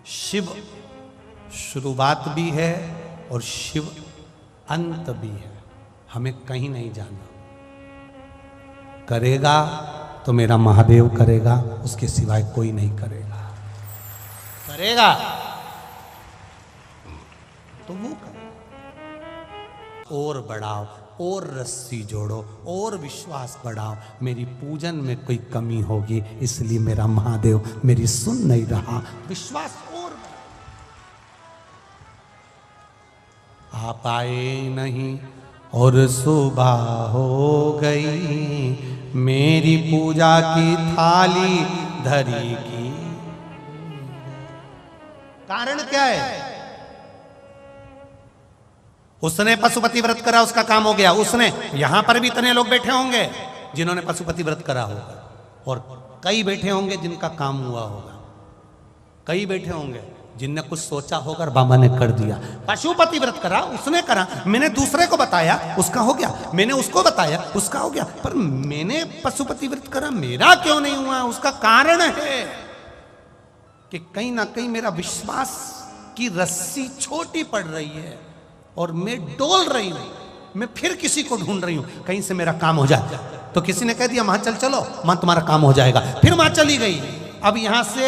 शिव शुरुआत भी है और शिव अंत भी है, हमें कहीं नहीं जाना। करेगा तो मेरा महादेव करेगा, उसके सिवाय कोई नहीं करेगा। करेगा तो वो करेगा। और बढ़ाओ, और रस्सी जोड़ो, और विश्वास बढ़ाओ। मेरी पूजन में कोई कमी होगी इसलिए मेरा महादेव मेरी सुन नहीं रहा। विश्वास और आप आए नहीं और सुबह हो गई, मेरी पूजा की थाली धरी की। कारण क्या है? उसने पशुपति व्रत करा, उसका काम हो गया। उसने, यहां पर भी इतने लोग बैठे होंगे जिन्होंने पशुपति व्रत करा होगा, और कई बैठे होंगे जिनका काम हुआ होगा। कई बैठे होंगे जिनने कुछ सोचा होगा और बाबा ने कर दिया। पशुपति व्रत करा, उसने करा, मैंने दूसरे को बताया, उसका हो गया, मैंने उसको बताया, उसका हो गया। पर मैंने पशुपति व्रत करा, मेरा क्यों नहीं हुआ? उसका कारण है कि कहीं ना कहीं मेरा विश्वास की रस्सी छोटी पड़ रही है और मैं डोल रही हूं। मैं फिर किसी को ढूंढ रही हूं कहीं से मेरा काम हो जाए। तो किसी ने कह दिया वहां चलो, वहां तुम्हारा काम हो जाएगा। फिर वहां चली गई। अब यहां से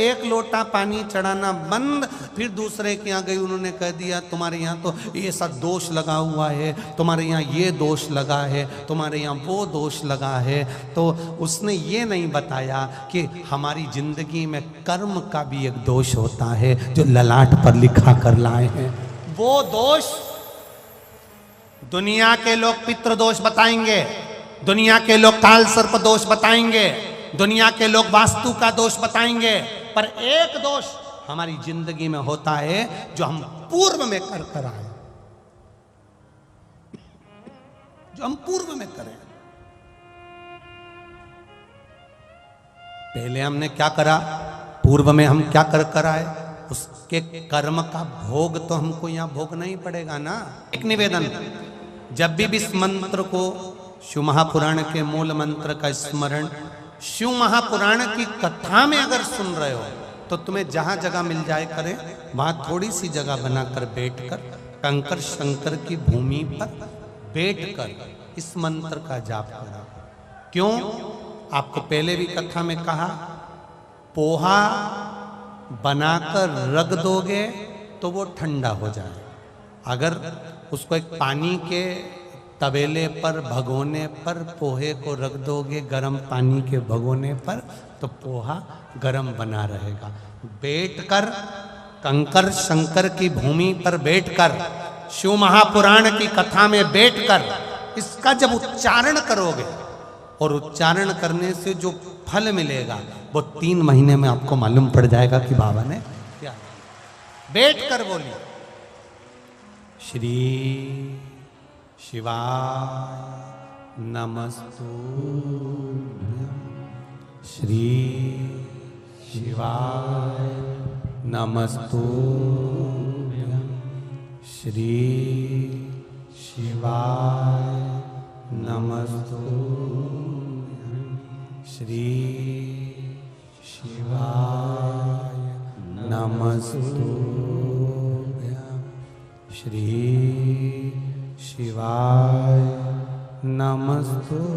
एक लोटा पानी चढ़ाना बंद, फिर दूसरे के यहाँ गई, उन्होंने कह दिया तुम्हारे यहाँ तो ये सब दोष लगा हुआ है, तुम्हारे यहाँ ये दोष लगा है, तुम्हारे यहाँ वो दोष लगा है। तो उसने ये नहीं बताया कि हमारी जिंदगी में कर्म का भी एक दोष होता है जो ललाट पर लिखा कर लाए हैं। वो दोष दुनिया के लोग पितृदोष बताएंगे, दुनिया के लोग काल सर्प दोष बताएंगे, दुनिया के लोग वास्तु का दोष बताएंगे। पर एक दोष हमारी जिंदगी में होता है जो हम पूर्व में कर आए, जो हम पूर्व में करें। पहले हमने क्या करा, पूर्व में हम क्या कर आए, उसके कर्म का भोग तो हमको यहां भोगना ही पड़ेगा ना। एक निवेदन, जब भी इस मंत्र को, शिव महापुराण के मूल मंत्र का स्मरण शिव महापुराण की कथा में अगर सुन रहे हो तो तुम्हें जहां जगह मिल जाए करें, वहां थोड़ी सी जगह बनाकर बैठकर कंकर शंकर की भूमि पर बैठकर इस मंत्र का जाप करा। क्यों? आपको पहले भी कथा में कहा, पोहा बनाकर रख दोगे तो वो ठंडा हो जाए। अगर उसको एक पानी के तवेले पर, भगोने पर पोहे को रख दोगे, गर्म पानी के भगोने पर, तो पोहा गर्म बना रहेगा। बैठकर कंकर शंकर की भूमि पर बैठकर, शिव महापुराण की कथा में बैठकर इसका जब उच्चारण करोगे, और उच्चारण करने से जो फल मिलेगा वो 3 महीने में आपको मालूम पड़ जाएगा कि बाबा ने क्या। बैठ कर बोली श्री शिवाय नमस्तुभ्यं, श्री शिवाय नमस्तुभ्यं, श्री शिवाय नमस्तुभ्यं, श्री शिवाय नमस्तुभ्यं, श्री शिवाय नमस्तुभ्यं।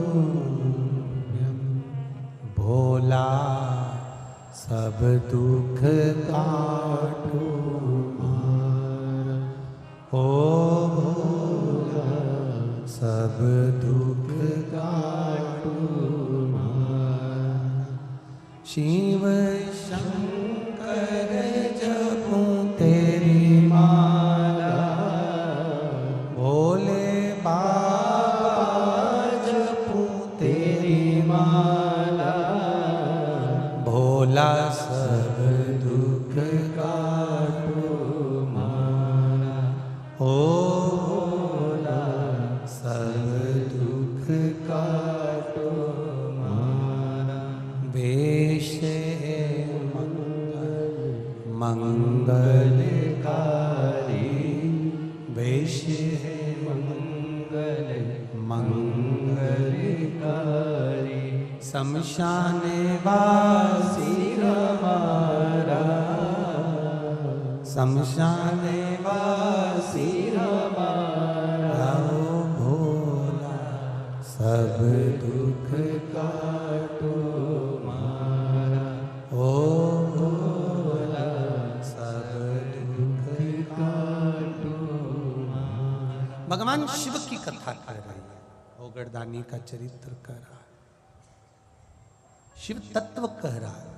भोला सब दुख काटो मारा, ओ भोला सब दुख काटो मारा। शिव शंकर जपूं तेरी माला, भोले बाबा जपूं तेरी माला, भोला सब दुख काटो मारा, ओ भोला सब दुख काटो मारा। वेश मंगलकारी, वेश है मंगलकारी, शमशान वासी हमारा, शमशान वासी हमारा, ओ भोला सब दुख काटो मारा, ओ भोला सब दुख काटो मारा। भगवान शिव की कथा कर रही है, ओगरदानी का चरित्र कह रहा है, शिव तत्व कह रहा है,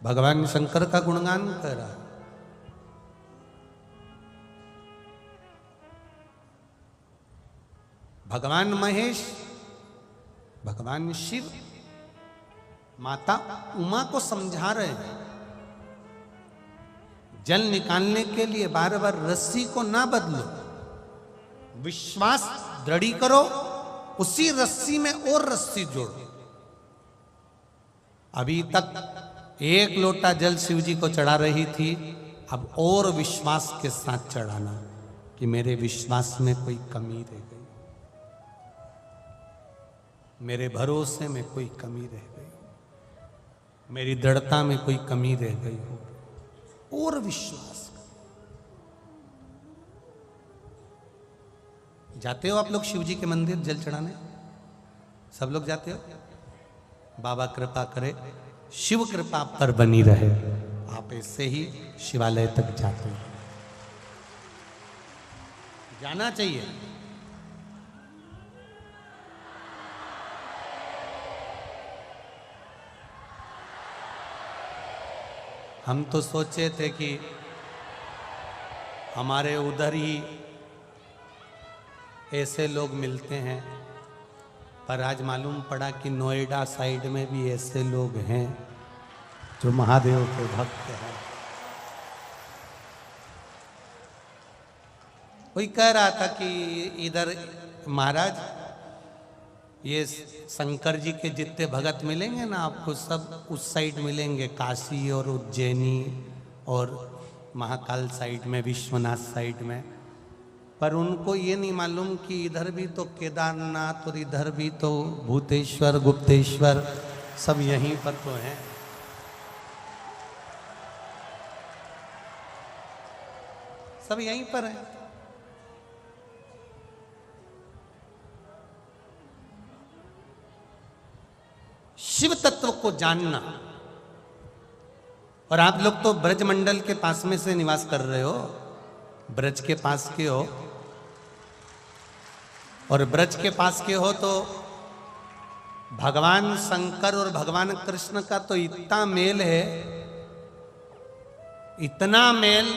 भगवान शंकर का गुणगान कह रहा है। भगवान महेश, भगवान शिव माता उमा को समझा रहे हैं, जल निकालने के लिए बार बार रस्सी को ना बदलो, विश्वास दृढ़ करो, उसी रस्सी में और रस्सी जोड़ो। अभी तक 1 लोटा जल शिव जी को चढ़ा रही थी, अब और विश्वास के साथ चढ़ाना कि मेरे विश्वास में कोई कमी रह गई, मेरे भरोसे में कोई कमी रह गई, मेरी दृढ़ता में कोई कमी रह गई हो, और विश्वास। जाते हो आप लोग शिव जी के मंदिर जल चढ़ाने? सब लोग जाते हो? बाबा कृपा करे, शिव कृपा पर बनी रहे, आप ऐसे ही शिवालय तक जाते हो, जाना चाहिए। हम तो सोचे थे कि हमारे उधर ही ऐसे लोग मिलते हैं, पर आज मालूम पड़ा कि नोएडा साइड में भी ऐसे लोग हैं जो महादेव के भक्त हैं। कोई कह रहा था कि इधर महाराज ये शंकर जी के जितने भगत मिलेंगे ना आपको, सब उस साइड मिलेंगे, काशी और उज्जैनी और महाकाल साइड में, विश्वनाथ साइड में। पर उनको ये नहीं मालूम कि इधर भी तो केदारनाथ और इधर भी तो भूतेश्वर गुप्तेश्वर सब यहीं पर तो हैं। सब यहीं पर हैं। शिव तत्व को जानना। और आप लोग तो ब्रजमंडल के पास में से निवास कर रहे हो, ब्रज के पास के हो, और ब्रज के पास के हो तो भगवान शंकर और भगवान कृष्ण का तो इतना मेल है, इतना मेल।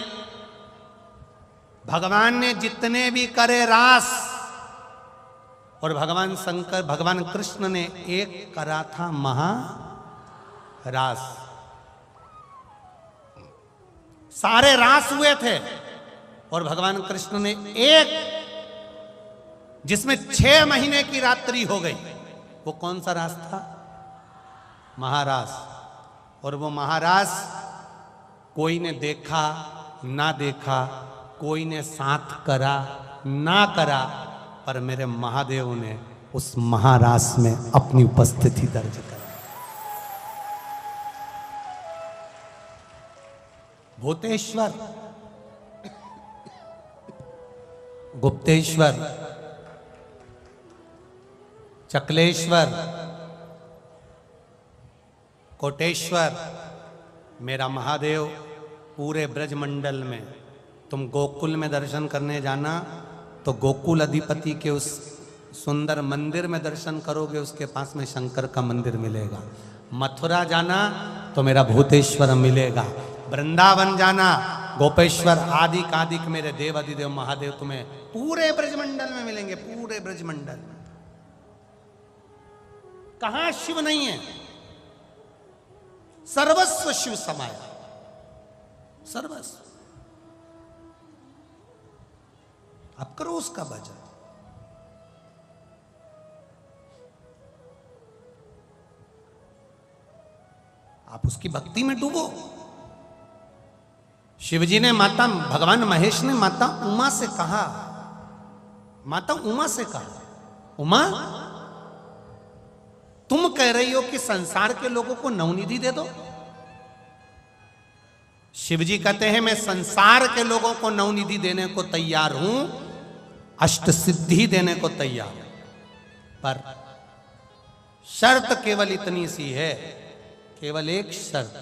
भगवान ने जितने भी करे रास, और भगवान शंकर, भगवान कृष्ण ने एक करा था महारास। सारे रास हुए थे और भगवान कृष्ण ने एक, जिसमें 6 महीने की रात्रि हो गई, वो कौन सा रास था? महारास। और वो महारास कोई ने देखा ना देखा, कोई ने साथ करा ना करा, पर मेरे महादेव ने उस महारास में अपनी उपस्थिति दर्ज कर। भूतेश्वर, गुप्तेश्वर, चकलेश्वर, कोटेश्वर, मेरा महादेव पूरे ब्रजमंडल में। तुम गोकुल में दर्शन करने जाना तो गोकुल अधिपति के उस सुंदर मंदिर में दर्शन करोगे, उसके पास में शंकर का मंदिर मिलेगा। मथुरा जाना तो मेरा भूतेश्वर मिलेगा। वृंदावन जाना, गोपेश्वर आदि कादिक मेरे देव अधिदेव महादेव तुम्हें पूरे ब्रजमंडल में मिलेंगे, पूरे ब्रजमंडल। कहां शिव नहीं है? सर्वस्व शिव समाया, सर्वस्व। अब करो उसका भजन। आप उसकी भक्ति में डूबो। शिवजी ने माता, भगवान महेश ने माता उमा से कहा, माता उमा से कहा, उमा तुम कह रही हो कि संसार के लोगों को नवनिधि दे दो। शिवजी कहते हैं मैं संसार के लोगों को नवनिधि देने को तैयार हूं, अष्ट सिद्धि देने को तैयार हूं, पर शर्त केवल इतनी सी है, केवल एक शर्त,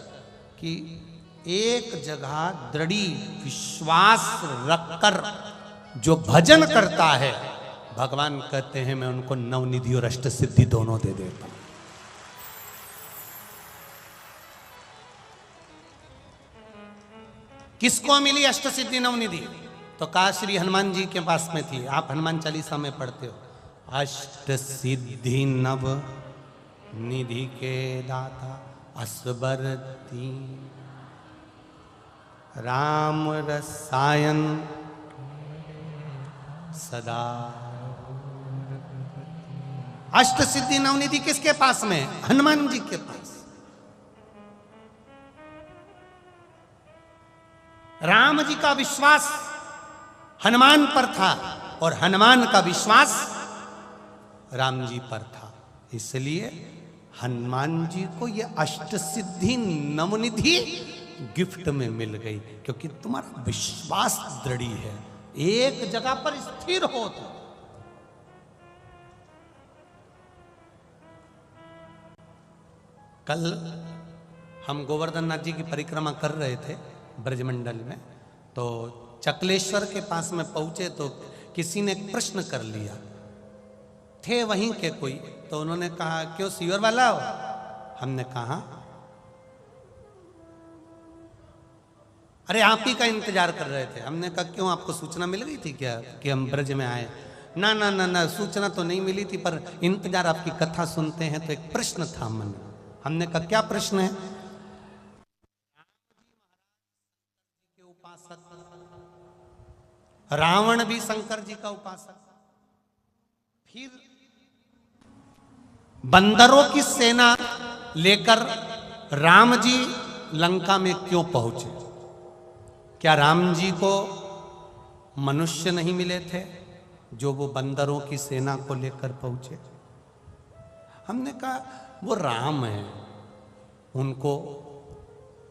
कि एक जगह दृढ़ी विश्वास रखकर जो भजन करता है, भगवान कहते हैं मैं उनको नवनिधि और अष्ट सिद्धि दोनों दे देता हूं। किसको मिली अष्ट सिद्धि नवनिधि? तो कहा श्री हनुमान जी के पास में थी। आप हनुमान चालीसा में पढ़ते हो, अष्ट सिद्धि नव निधि के दाता असबर दीन, राम रसायन सदा। अष्ट सिद्धि नवनिधि किसके पास में? हनुमान जी के पास। राम जी का विश्वास हनुमान पर था और हनुमान का विश्वास राम जी पर था, इसलिए हनुमान जी को यह अष्ट सिद्धि नवनिधि गिफ्ट में मिल गई, क्योंकि तुम्हारा विश्वास दृढ़ है, एक जगह पर स्थिर हो। तो कल हम गोवर्धन नाथ जी की परिक्रमा कर रहे थे ब्रजमंडल में, तो चकलेश्वर के पास में पहुंचे तो किसी ने एक प्रश्न कर लिया, थे वहीं के कोई, तो उन्होंने कहा क्यों सीवर वाला हो? हमने कहा अरे आप ही का इंतजार कर रहे थे। हमने कहा क्यों, आपको सूचना मिल गई थी क्या कि हम ब्रज में आए? ना ना ना ना, सूचना तो नहीं मिली थी, पर इंतजार, आपकी कथा सुनते हैं तो एक प्रश्न था मन में। हमने कहा क्या प्रश्न है? रावण भी शंकर जी का उपासक, फिर बंदरों की सेना लेकर राम जी लंका में क्यों पहुंचे? क्या राम जी को मनुष्य नहीं मिले थे जो वो बंदरों की सेना को लेकर पहुंचे? हमने कहा वो राम है, उनको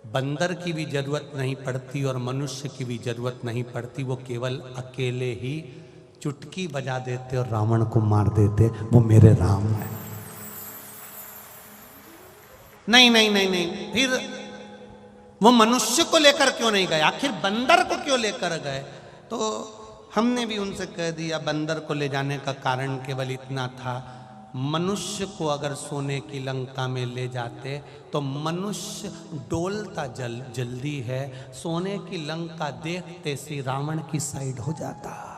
बंदर की भी जरूरत नहीं पड़ती और मनुष्य की भी जरूरत नहीं पड़ती, वो केवल अकेले ही चुटकी बजा देते और रावण को मार देते, वो मेरे राम है। नहीं नहीं नहीं नहीं, फिर वो मनुष्य को लेकर क्यों नहीं गए, आखिर बंदर को क्यों लेकर गए? तो हमने भी उनसे कह दिया बंदर को ले जाने का कारण केवल इतना था, मनुष्य को अगर सोने की लंका में ले जाते तो मनुष्य डोलता जल्दी है, सोने की लंका देखते से रावण की साइड हो जाता।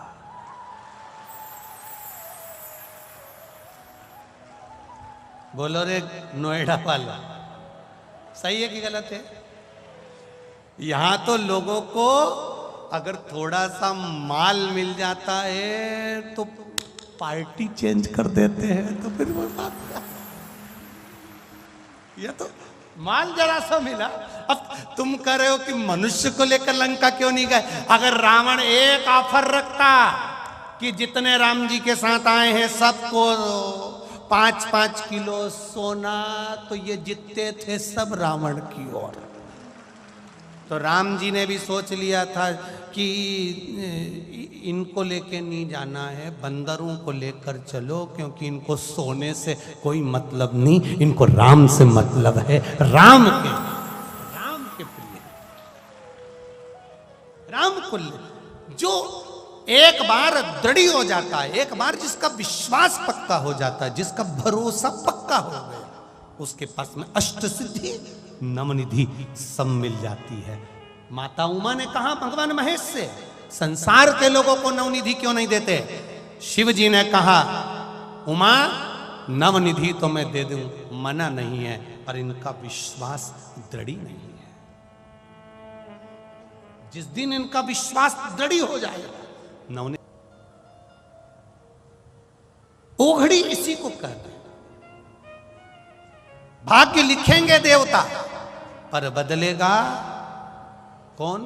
बोलो रे नोएडा वाला, सही है कि गलत है? यहां तो लोगों को अगर थोड़ा सा माल मिल जाता है तो पार्टी चेंज कर देते हैं। तो फिर वो बात, ये तो माल जरा सा मिला। अब तुम कह रहे हो कि मनुष्य को लेकर लंका क्यों नहीं गए? अगर रावण एक ऑफर रखता कि जितने राम जी के साथ आए हैं सबको 5-5 किलो सोना, तो ये जीतते थे सब रावण की ओर। तो राम जी ने भी सोच लिया था कि इनको लेके नहीं जाना है, बंदरों को लेकर चलो, क्योंकि इनको सोने से कोई मतलब नहीं, इनको राम से मतलब है। राम के प्रिय राम को जो एक बार दृढ़ हो जाता है, एक बार जिसका विश्वास पक्का हो जाता है, जिसका भरोसा पक्का हो गया, उसके पास में अष्ट सिद्धि नवनिधि सब मिल जाती है। माता उमा ने कहा भगवान महेश से, संसार के लोगों को नवनिधि क्यों नहीं देते? शिव जी ने कहा उमा नवनिधि तो मैं दे दूं, मना नहीं है, पर इनका विश्वास दृढ़ नहीं है। जिस दिन इनका विश्वास दृढ़ हो जाएगा, नवनिधि ओघड़ी इसी को कहते हैं। भाग्य लिखेंगे देवता, पर बदलेगा कौन?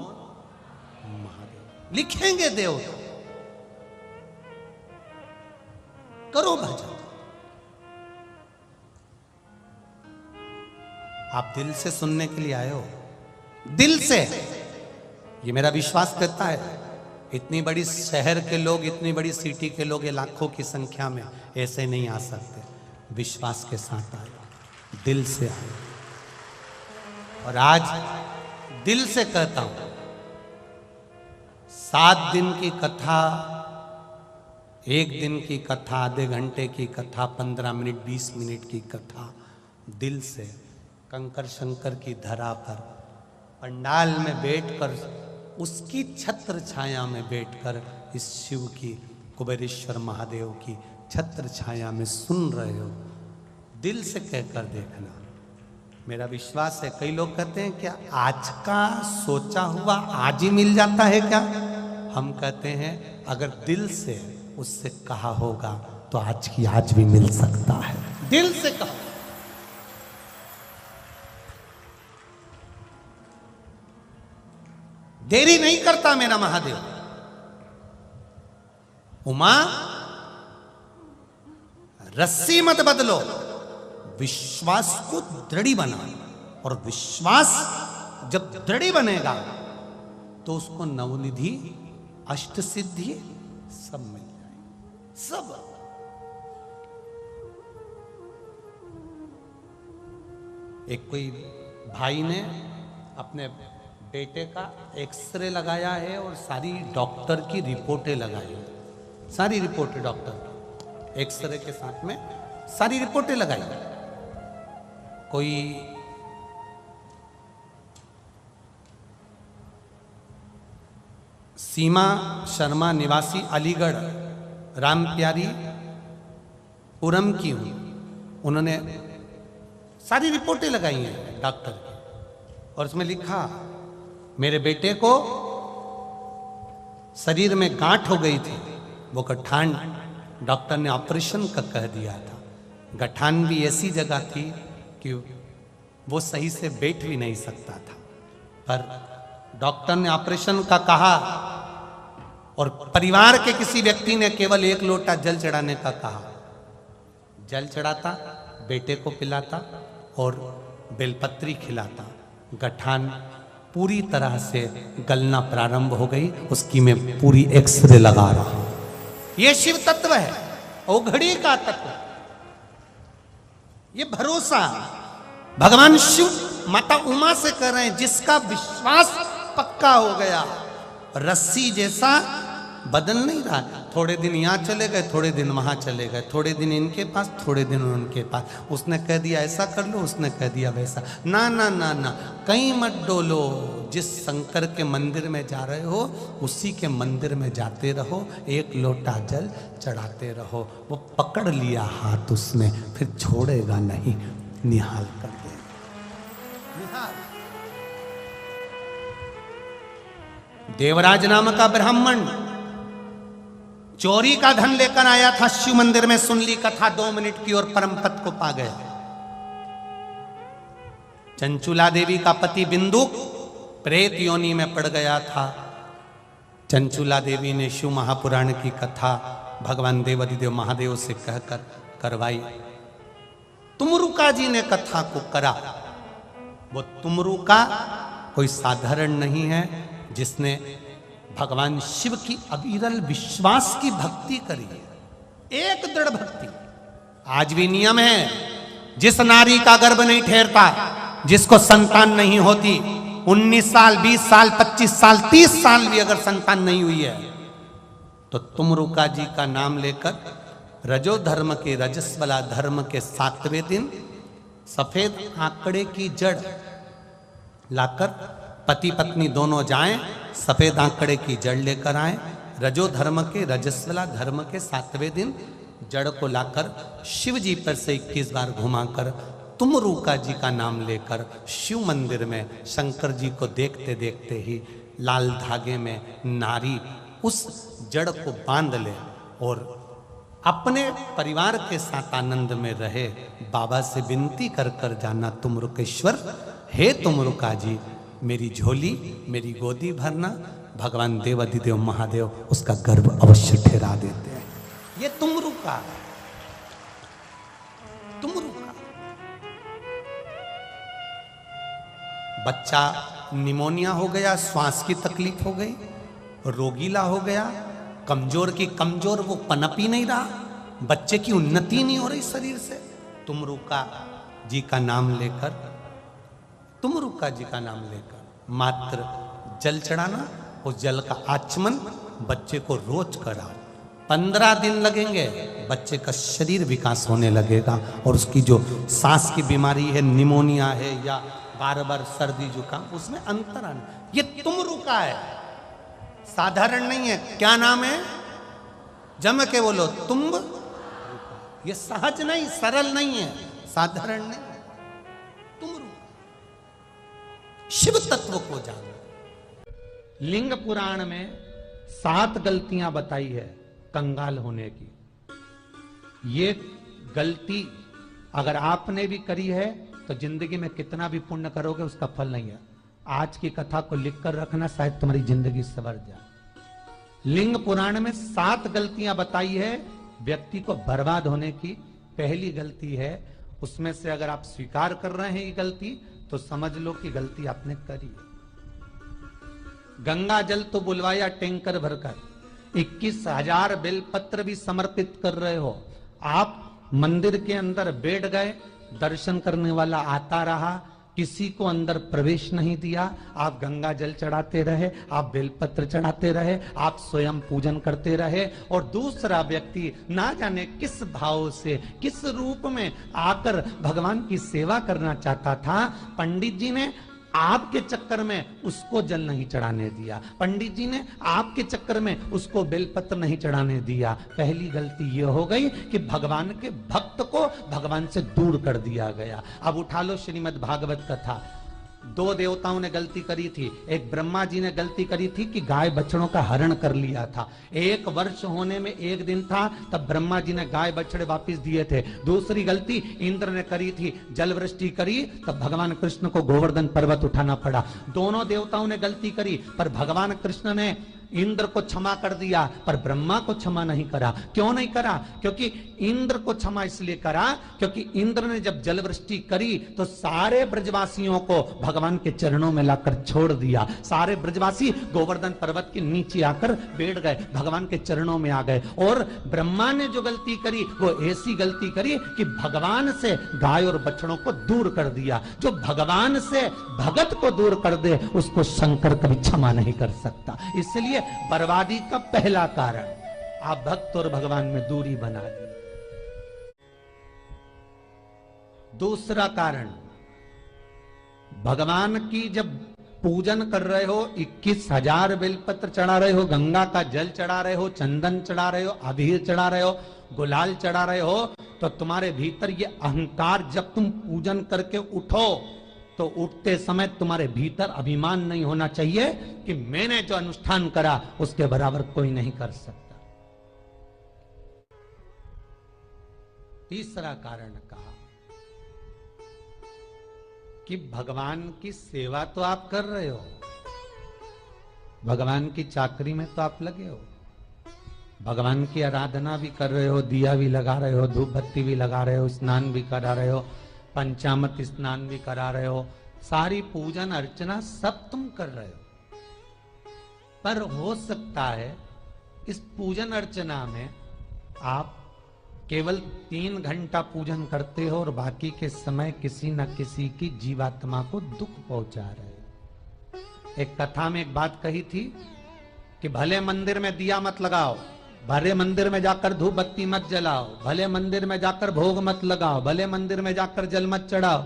महादेव। लिखेंगे देवता। करो भजन। आप दिल से सुनने के लिए आए हो, दिल से। ये मेरा विश्वास करता है, इतनी बड़ी शहर के लोग, इतनी बड़ी सिटी के लोग, ये लाखों की संख्या में ऐसे नहीं आ सकते। विश्वास के साथ आए, दिल से आए। और आज दिल से कहता हूं, 7 दिन की कथा, 1 दिन की कथा, आधे घंटे की कथा, 15 मिनट 20 मिनट की कथा, दिल से कंकर शंकर की धरा पर पंडाल में बैठकर, उसकी छत्र छाया में बैठकर इस शिव की, कुबेरेश्वर महादेव की छत्र छाया में सुन रहे हो, दिल से कहकर देखना। मेरा विश्वास है, कई लोग कहते हैं क्या आज का सोचा हुआ आज ही मिल जाता है क्या? हम कहते हैं अगर दिल से उससे कहा होगा तो आज की आज भी मिल सकता है। दिल से कहो। देरी नहीं करता मेरा महादेव। उमा रस्सी मत बदलो, विश्वास को दृढ़ बनाओ, और विश्वास जब दृढ़ बनेगा तो उसको नवनिधि अष्ट सिद्धि सब मिल जाएगी, सब। एक कोई भाई ने अपने बेटे का एक्सरे लगाया है और सारी डॉक्टर की रिपोर्टें लगाई, सारी रिपोर्टें डॉक्टर की, एक्सरे के साथ में सारी रिपोर्टें लगाई। कोई सीमा शर्मा निवासी अलीगढ़ राम प्यारी पुरम की हूं, उन्होंने सारी रिपोर्टें लगाई हैं डॉक्टर की, और उसमें लिखा मेरे बेटे को शरीर में गांठ हो गई थी, वो गठान डॉक्टर ने ऑपरेशन का कह दिया था। गठान भी ऐसी जगह थी कि वो सही से बैठ भी नहीं सकता था, पर डॉक्टर ने ऑपरेशन का कहा और परिवार के किसी व्यक्ति ने केवल 1 लोटा जल चढ़ाने का कहा। जल चढ़ाता, बेटे को पिलाता और बेलपत्री खिलाता। गठान पूरी तरह से गलना प्रारंभ हो गई, उसकी मैं पूरी एक्सरे लगा रहा हूं। ये शिव तत्व है, ओघड़ी का तत्व, ये भरोसा भगवान शिव माता उमा से कर रहे हैं। जिसका विश्वास पक्का हो गया, रस्सी जैसा बदल नहीं रहा। थोड़े दिन यहाँ चले गए, थोड़े दिन वहाँ चले गए, थोड़े दिन इनके पास, थोड़े दिन उनके पास। उसने कह दिया ऐसा कर लो, उसने कह दिया वैसा। ना ना ना ना, कहीं मत डोलो। जिस शंकर के मंदिर में जा रहे हो उसी के मंदिर में जाते रहो, एक लोटा जल चढ़ाते रहो। वो पकड़ लिया हाथ उसने, फिर छोड़ेगा नहीं, निहाल कर देगा। निहाल। देवराज नाम का ब्राह्मण चोरी का धन लेकर आया था शिव मंदिर में। सुन ली कथा 2 मिनट की और परम पद को पा गया। चंचुला देवी का पति बिंदु प्रेत योनि में पड़ गया था। चंचुला देवी ने शिव महापुराण की कथा भगवान देवादिदेव महादेव से कहकर करवाई। तुमरुका जी ने कथा को करा। वो तुमरुका कोई साधारण नहीं है, जिसने भगवान शिव की अविरल विश्वास की भक्ति करी है, एक दृढ़ भक्ति। आज भी नियम है, जिस नारी का गर्भ नहीं ठहरता, जिसको संतान नहीं होती, 19 साल 20 साल 25 साल 30 साल भी अगर संतान नहीं हुई है, तो तुमरुका जी का नाम लेकर रजो धर्म के रजस्वला धर्म के 7वें दिन सफेद आंकड़े की जड़ लाकर पति पत्नी दोनों जाएं, सफेद आंकड़े की जड़ लेकर आए। रजो धर्म के रजस्वला धर्म के 7वें दिन जड़ को लाकर शिव जी पर से 21 बार घुमाकर तुमरुका जी का नाम लेकर शिव मंदिर में शंकर जी को देखते देखते ही लाल धागे में नारी उस जड़ को बांध ले और अपने परिवार के साथ आनंद में रहे। बाबा से विनती कर कर जाना, तुमरुकेश्वर, हे तुमरुका जी, मेरी झोली मेरी गोदी भरना। भगवान देवादिदेव महादेव उसका गर्भ अवश्य ठहरा देते हैं। ये तुमरुका, तुमरुका। बच्चा निमोनिया हो गया, श्वास की तकलीफ हो गई, रोगीला हो गया, कमजोर की कमजोर, वो पनप ही नहीं रहा, बच्चे की उन्नति नहीं हो रही शरीर से। तुमरुका जी का नाम लेकर, तुमरुका जी का नाम लेकर मात्र जल चढ़ाना, उस जल का आचमन बच्चे को रोज कराओ। 15 दिन लगेंगे, बच्चे का शरीर विकास होने लगेगा और उसकी जो सांस की बीमारी है, निमोनिया है या बार बार सर्दी जुकाम, उसमें अंतर आना। ये तुमरुका है, साधारण नहीं है। क्या नाम है? जम के बोलो, तुम। ये सहज नहीं, सरल नहीं है, साधारण नहीं है। तुमरुका शिव तत्व को जानो। लिंग पुराण में 7 गलतियां बताई है कंगाल होने की। ये गलती अगर आपने भी करी है तो जिंदगी में कितना भी पुण्य करोगे उसका फल नहीं है। आज की कथा को लिखकर रखना, शायद तुम्हारी जिंदगी संवर जाए। लिंग पुराण में 7 गलतियां बताई है व्यक्ति को बर्बाद होने की। पहली गलती है, उसमें से अगर आप स्वीकार कर रहे हैं ये गलती, तो समझ लो कि गलती आपने करी है। गंगा जल तो बुलवाया टैंकर भरकर, 21,000 बेलपत्र भी समर्पित कर रहे हो, आप मंदिर के अंदर बैठ गए, दर्शन करने वाला आता रहा, किसी को अंदर प्रवेश नहीं दिया, आप गंगा जल चढ़ाते रहे, आप बेलपत्र चढ़ाते रहे, आप स्वयं पूजन करते रहे, और दूसरा व्यक्ति ना जाने किस भाव से, किस रूप में आकर भगवान की सेवा करना चाहता था। पंडित जी ने आपके चक्कर में उसको जल नहीं चढ़ाने दिया, पंडित जी ने आपके चक्कर में उसको बेलपत्र नहीं चढ़ाने दिया। पहली गलती यह हो गई कि भगवान के भक्त को भगवान से दूर कर दिया गया। अब उठा लो श्रीमद् भागवत कथा। 2 देवताओं ने गलती करी थी। एक ब्रह्मा जी ने गलती करी थी कि गाय बछड़ों का हरण कर लिया था। 1 वर्ष होने में 1 दिन था, तब ब्रह्मा जी ने गाय बछड़े वापस दिए थे। दूसरी गलती इंद्र ने करी थी, जल वृष्टि करी, तब भगवान कृष्ण को गोवर्धन पर्वत उठाना पड़ा। दोनों देवताओं ने गलती करी, पर भगवान कृष्ण ने इंद्र को क्षमा कर दिया, पर ब्रह्मा को क्षमा नहीं करा। क्यों नहीं करा? क्योंकि इंद्र को क्षमा इसलिए करा क्योंकि इंद्र ने जब जल वृष्टि करी तो सारे ब्रजवासियों को भगवान के चरणों में लाकर छोड़ दिया। सारे ब्रजवासी गोवर्धन पर्वत के नीचे आकर बैठ गए, भगवान के चरणों में आ गए। और ब्रह्मा ने जो गलती करी वो ऐसी गलती करी कि भगवान से गाय और बछड़ों को दूर कर दिया। जो भगवान से भगत को दूर कर दे उसको शंकर कभी क्षमा नहीं कर सकता। इसलिए बर्बादी का पहला कारण। आप भक्त और भगवान में दूरी बना दी। दूसरा कारण, भगवान की जब पूजन कर रहे हो, 21,000 बेलपत्र चढ़ा रहे हो, गंगा का जल चढ़ा रहे हो, चंदन चढ़ा रहे हो, अबीर चढ़ा रहे हो, गुलाल चढ़ा रहे हो, तो तुम्हारे भीतर ये अहंकार, जब तुम पूजन करके उठो तो उठते समय तुम्हारे भीतर अभिमान नहीं होना चाहिए कि मैंने जो अनुष्ठान करा उसके बराबर कोई नहीं कर सकता। तीसरा कारण कहा कि भगवान की सेवा तो आप कर रहे हो, भगवान की चाकरी में तो आप लगे हो, भगवान की आराधना भी कर रहे हो, दिया भी लगा रहे हो, धूप बत्ती भी लगा रहे हो, स्नान भी करा रहे हो, पंचामृत स्नान भी करा रहे हो, सारी पूजन अर्चना सब तुम कर रहे हो। पर हो सकता है इस पूजन अर्चना में आप केवल 3 घंटा पूजन करते हो और बाकी के समय किसी न किसी की जीवात्मा को दुख पहुंचा रहे हो। एक कथा में एक बात कही थी कि भले मंदिर में दिया मत लगाओ, भले मंदिर में जाकर धूप बत्ती मत जलाओ, भले मंदिर में जाकर भोग मत लगाओ, भले मंदिर में जाकर जल मत चढ़ाओ,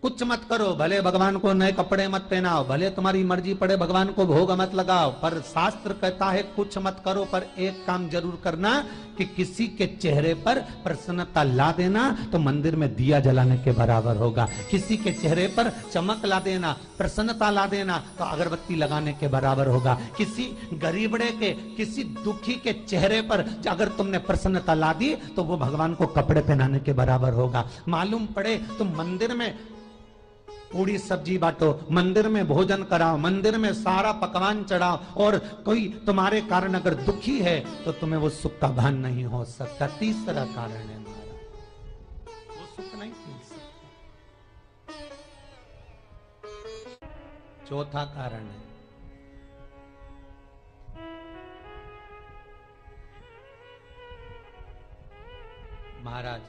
कुछ मत करो, भले भगवान को नए कपड़े मत पहनाओ, भले तुम्हारी मर्जी पड़े भगवान को भोग मत लगाओ, पर शास्त्र कहता है कुछ मत करो, पर एक काम जरूर करना कि किसी के चेहरे पर प्रसन्नता ला देना तो मंदिर में दिया जलाने के बराबर होगा। किसी के चेहरे पर चमक ला देना, प्रसन्नता ला देना तो अगरबत्ती लगाने के बराबर होगा। किसी गरीबड़े के, किसी दुखी के चेहरे पर अगर तुमने प्रसन्नता ला दी तो वो भगवान को कपड़े पहनाने के बराबर होगा। मालूम पड़े तुम मंदिर में पूरी सब्जी बांटो, मंदिर में भोजन कराओ, मंदिर में सारा पकवान चढ़ाओ, और कोई तुम्हारे कारण अगर दुखी है तो तुम्हें वो सुख का भान नहीं हो सकता। तीसरा कारण है हमारा, वो सुख नहीं मिल सकता। चौथा कारण है महाराज,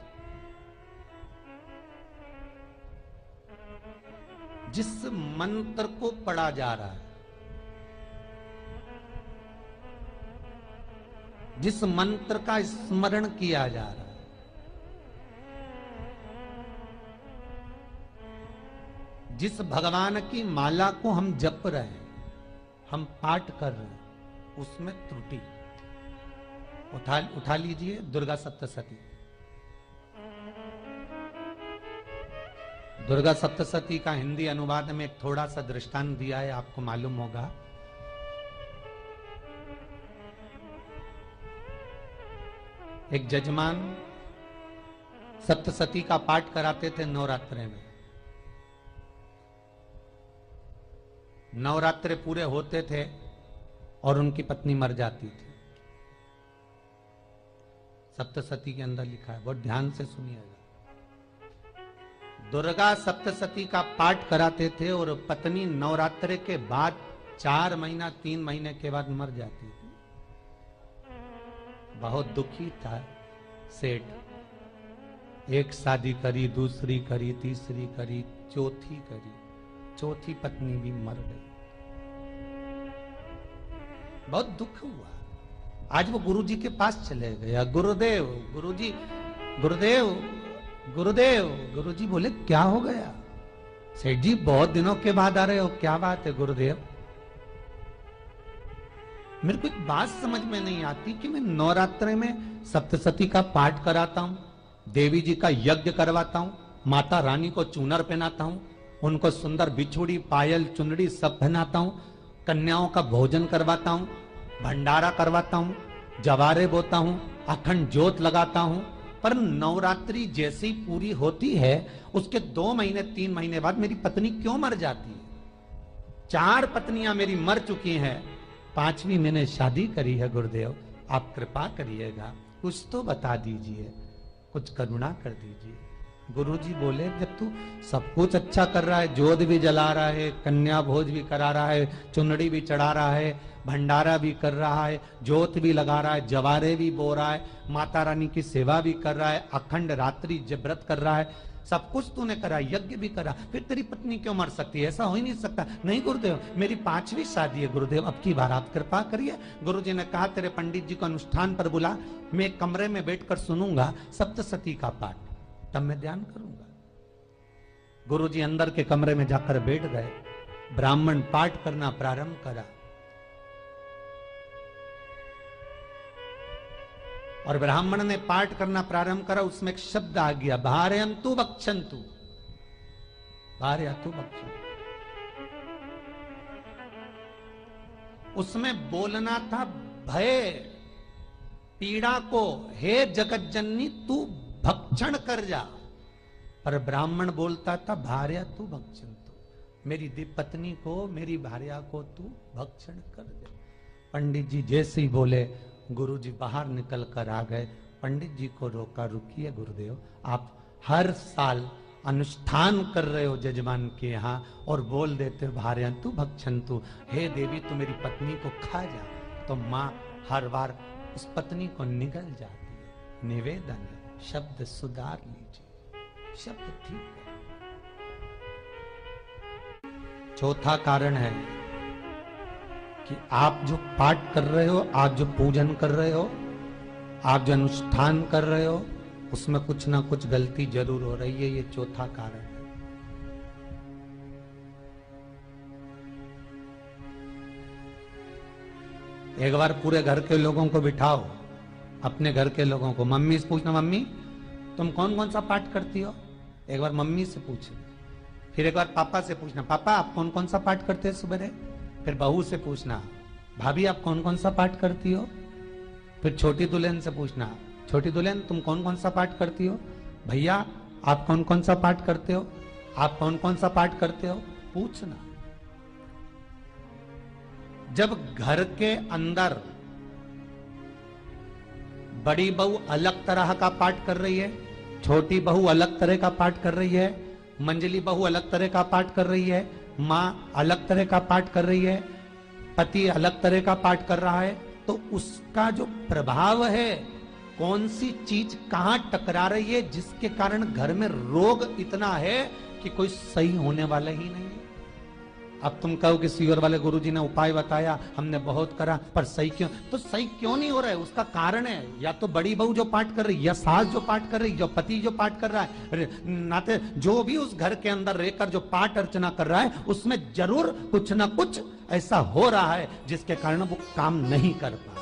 जिस मंत्र को पढ़ा जा रहा है, जिस मंत्र का स्मरण किया जा रहा है, जिस भगवान की माला को हम जप रहे हैं, हम पाठ कर रहे हैं, उसमें त्रुटि उठा लीजिए। दुर्गा सप्तशती, दुर्गा सप्तशती का हिंदी अनुवाद में एक थोड़ा सा दृष्टांत दिया है, आपको मालूम होगा। एक जजमान सप्तशती का पाठ कराते थे नवरात्रे में। नवरात्रे पूरे होते थे और उनकी पत्नी मर जाती थी। सप्तशती के अंदर लिखा है, बहुत ध्यान से सुनिएगा। दुर्गा सप्तशती का पाठ कराते थे और पत्नी नवरात्रे के बाद 4 महीना 3 महीने के बाद मर जाती थी। बहुत दुखी था सेठ। एक शादी करी, दूसरी करी, तीसरी करी, चौथी करी, चौथी पत्नी भी मर गई। बहुत दुख हुआ। आज वो गुरुजी के पास चले गया, गुरुदेव, गुरुजी, गुरुदेव, गुरुदेव। गुरुजी बोले क्या हो गया? सेठ जी बहुत दिनों के बाद आ रहे हो, क्या बात है गुरुदेव? मेरे को एक बात समझ में नहीं आती कि मैं नवरात्रे में सप्तशती का पाठ कराता हूं, देवी जी का यज्ञ करवाता हूं, माता रानी को चूनर पहनाता हूं, उनको सुंदर बिछुड़ी, पायल, चुनरी सब पहनाता हूं, कन्याओं का भोजन करवाता हूं, भंडारा करवाता हूं, जवारे बोता हूं, अखंड ज्योत लगाता हूं, पर नवरात्रि जैसी पूरी होती है उसके 2 महीने 3 महीने बाद मेरी पत्नी क्यों मर जाती है? 4 पत्नियां मेरी मर चुकी हैं, 5वीं मैंने शादी करी है। गुरुदेव आप कृपा करिएगा, कुछ तो बता दीजिए, कुछ करुणा कर दीजिए। गुरुजी बोले जब तू सब कुछ अच्छा कर रहा है, जोत भी जला रहा है, कन्या भोज भी करा रहा है, चुनड़ी भी चढ़ा रहा है, भंडारा भी कर रहा है, जोत भी लगा रहा है, जवारे भी बो रहा है, माता रानी की सेवा भी कर रहा है, अखंड रात्रि व्रत कर रहा है, सब कुछ तूने करा, यज्ञ भी करा, फिर तेरी पत्नी क्यों मर सकती है? ऐसा हो ही नहीं सकता। नहीं गुरुदेव, मेरी 5वीं शादी है गुरुदेव, अब की बार आप कृपा करिए। गुरुजी ने कहा तेरे पंडित जी को अनुष्ठान पर बुला, मैं कमरे में बैठकर सुनूंगा सप्तशती का पाठ, तब मैं ध्यान करूंगा। गुरुजी अंदर के कमरे में जाकर बैठ गए, ब्राह्मण पाठ करना प्रारंभ करा और ब्राह्मण ने पाठ करना प्रारंभ करा। उसमें एक शब्द आ गया, भार्यंतु भक्षन्तु, भार्यंतु भक्षन्तु। उसमें बोलना था भय पीड़ा को, हे जगत जननी तू भक्षण कर जा, पर ब्राह्मण बोलता था भार्यंतु भक्षन्तु, मेरी पत्नी को, मेरी भार्या को तू भक्षण कर दे। पंडित जी जैसे ही बोले, गुरु जी बाहर निकल कर आ गए। पंडित जी को रोका, रुकिए गुरुदेव, आप हर साल अनुष्ठान कर रहे हो जजमान के यहाँ और बोल देते हो भार्यंतु भक्षन्तु, हे देवी तू मेरी पत्नी को खा जा, तो माँ हर बार उस पत्नी को निगल जाती है। निवेदन है, शब्द सुधार लीजिए, शब्द ठीक है। चौथा कारण है कि आप जो पाठ कर रहे हो, आप जो पूजन कर रहे हो, आप जो अनुष्ठान कर रहे हो, उसमें कुछ ना कुछ गलती जरूर हो रही है। ये चौथा कारण है। एक बार पूरे घर के लोगों को बिठाओ, अपने घर के लोगों को, मम्मी से पूछना, मम्मी तुम कौन कौन सा पाठ करती हो? एक बार मम्मी से पूछना, फिर एक बार पापा से पूछना, पापा आप कौन कौन सा पाठ करते हैं सुबह? फिर बहू से पूछना, भाभी आप कौन कौन सा पाठ करती हो? फिर छोटी दुल्हन से पूछना, छोटी दुल्हन तुम कौन कौन सा पाठ करती हो? भैया आप कौन कौन सा पाठ करते हो? आप कौन कौन सा पाठ करते हो? पूछना। जब घर के अंदर बड़ी बहू अलग तरह का पाठ कर रही है, छोटी बहू अलग तरह का पाठ कर रही है, मंजली बहू अलग तरह का पाठ कर रही है, माँ अलग तरह का पाठ कर रही है, पति अलग तरह का पाठ कर रहा है, तो उसका जो प्रभाव है, कौन सी चीज कहां टकरा रही है, जिसके कारण घर में रोग इतना है कि कोई सही होने वाला ही नहीं है। अब तुम कहो कि सीवर वाले गुरुजी ने उपाय बताया, हमने बहुत करा, पर सही क्यों? तो सही क्यों नहीं हो रहा है? उसका कारण है या तो बड़ी बहू जो पाठ कर रही है, या सास जो पाठ कर रही है, जो पति जो पाठ कर रहा है, नाते जो भी उस घर के अंदर रहकर जो पाठ अर्चना कर रहा है, उसमें जरूर कुछ ना कुछ ऐसा हो रहा है जिसके कारण वो काम नहीं कर पा रहे।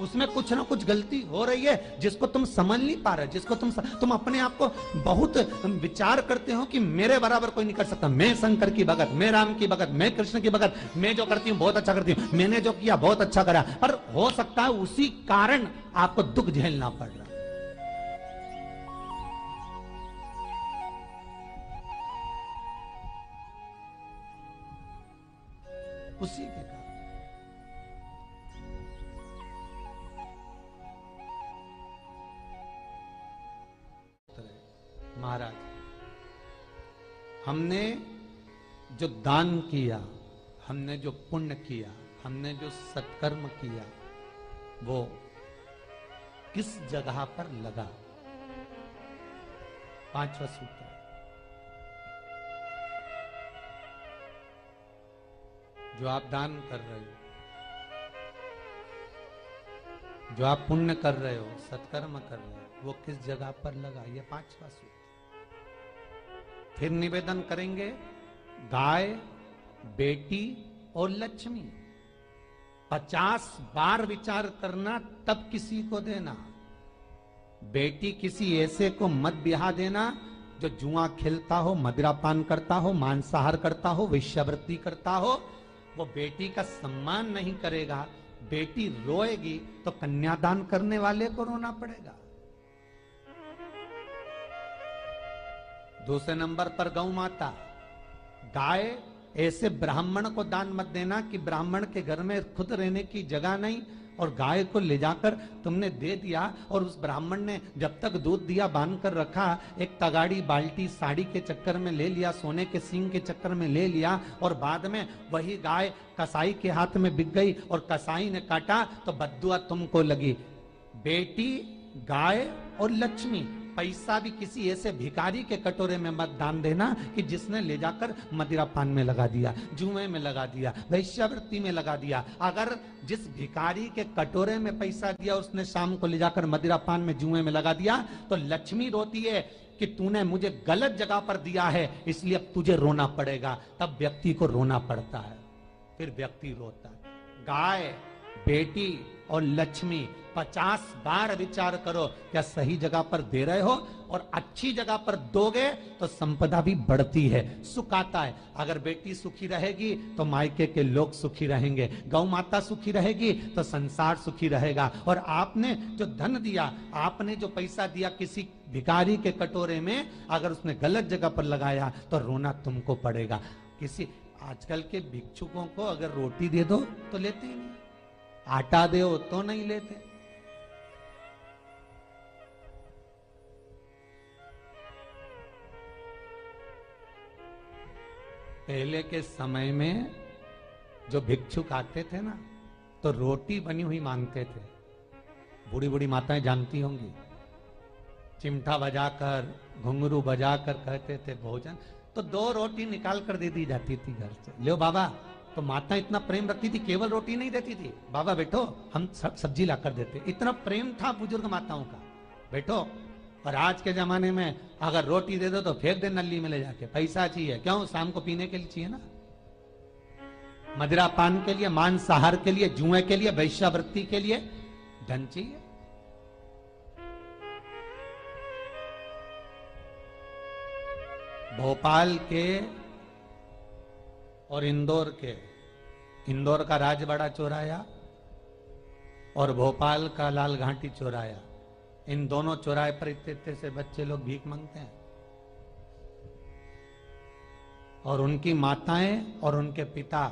उसमें कुछ ना कुछ गलती हो रही है जिसको तुम समझ नहीं पा रहे, जिसको तुम अपने आप को बहुत विचार करते हो कि मेरे बराबर कोई नहीं कर सकता, मैं शंकर की भगत, मैं राम की भगत, मैं कृष्ण की भगत, मैं जो करती हूँ बहुत अच्छा करती हूँ, मैंने जो किया बहुत अच्छा करा, पर हो सकता है उसी कारण आपको दुख झेलना पड़ रहा है। उसी के कारण महाराज, हमने जो दान किया, हमने जो पुण्य किया, हमने जो सत्कर्म किया, वो किस जगह पर लगा? 5वां सूत्र, जो आप दान कर रहे हो, जो आप पुण्य कर रहे हो, सत्कर्म कर रहे हो, वो किस जगह पर लगा? ये 5वां सूत्र। फिर निवेदन करेंगे, गाय, बेटी और लक्ष्मी 50 बार विचार करना, तब किसी को देना। बेटी किसी ऐसे को मत ब्याह देना जो जुआ खेलता हो, मदिरापान करता हो, मांसाहार करता हो, वेश्यावृत्ति करता हो। वो बेटी का सम्मान नहीं करेगा, बेटी रोएगी तो कन्यादान करने वाले को रोना पड़ेगा। दूसरे नंबर पर गौ माता, गाय ऐसे ब्राह्मण को दान मत देना कि ब्राह्मण के घर में खुद रहने की जगह नहीं और गाय को ले जाकर तुमने दे दिया और उस ब्राह्मण ने जब तक दूध दिया बांध कर रखा, एक तगाड़ी बाल्टी साड़ी के चक्कर में ले लिया, सोने के सींग के चक्कर में ले लिया और बाद में वही गाय कसाई के हाथ में बिक गई और कसाई ने काटा तो बद्दुआ तुमको लगी। बेटी, गाय और लक्ष्मी पैसा भी किसी ऐसे भिखारी के कटोरे में मत दान देना कि जिसने ले जाकर मदिरा पान में लगा दिया, जुए में लगा दिया, वैश्यावृत्ति में लगा दिया। अगर जिस भिखारी के कटोरे में पैसा दिया उसने शाम को ले जाकर मदिरा पान में जुए में लगा दिया, तो लक्ष्मी रोती है कि तूने मुझे गलत जगह पर दिया है, इसलिए अब तुझे रोना पड़ेगा। तब व्यक्ति को रोना पड़ता है, फिर व्यक्ति रोता है। गाय, बेटी और लक्ष्मी 50 बार विचार करो, क्या सही जगह पर दे रहे हो? और अच्छी जगह पर दोगे तो संपदा भी बढ़ती है, सुख आता है। अगर बेटी सुखी रहेगी तो मायके के लोग सुखी रहेंगे, गौ माता सुखी रहेगी तो संसार सुखी रहेगा। और आपने जो धन दिया, आपने जो पैसा दिया किसी भिखारी के कटोरे में, अगर उसने गलत जगह पर लगाया तो रोना तुमको पड़ेगा। किसी आजकल के भिक्षुकों को अगर रोटी दे दो तो लेते ही नहीं, आटा दो तो नहीं लेते। पहले के समय में जो भिक्षुक आते थे ना, तो रोटी बनी हुई मांगते थे। बूढ़ी बूढ़ी माताएं जानती होंगी, चिमटा बजाकर, घुंघरू बजाकर कहते थे भोजन, तो 2 रोटी निकाल कर दे दी जाती थी घर से। लो बाबा, तो माता इतना प्रेम रखती थी, केवल रोटी नहीं देती थी, बाबा बैठो हम सब्जी लाकर देते। इतना प्रेम था बुजुर्ग माताओं का, बैठो। और आज के जमाने में अगर रोटी दे दो तो फेंक दे नली में ले जाके, पैसा चाहिए। क्यों? शाम को पीने के लिए चाहिए ना, मदिरा पान के लिए, मांसाहार के लिए, जुए के लिए, वैश्यावृत्ति के लिए धन चाहिए। भोपाल के और इंदौर का राजवाड़ा चौराया और भोपाल का लाल घाटी चौराया, इन दोनों चौराहे पर इतने से बच्चे लोग भीख मांगते हैं। और उनकी माताएं और उनके पिता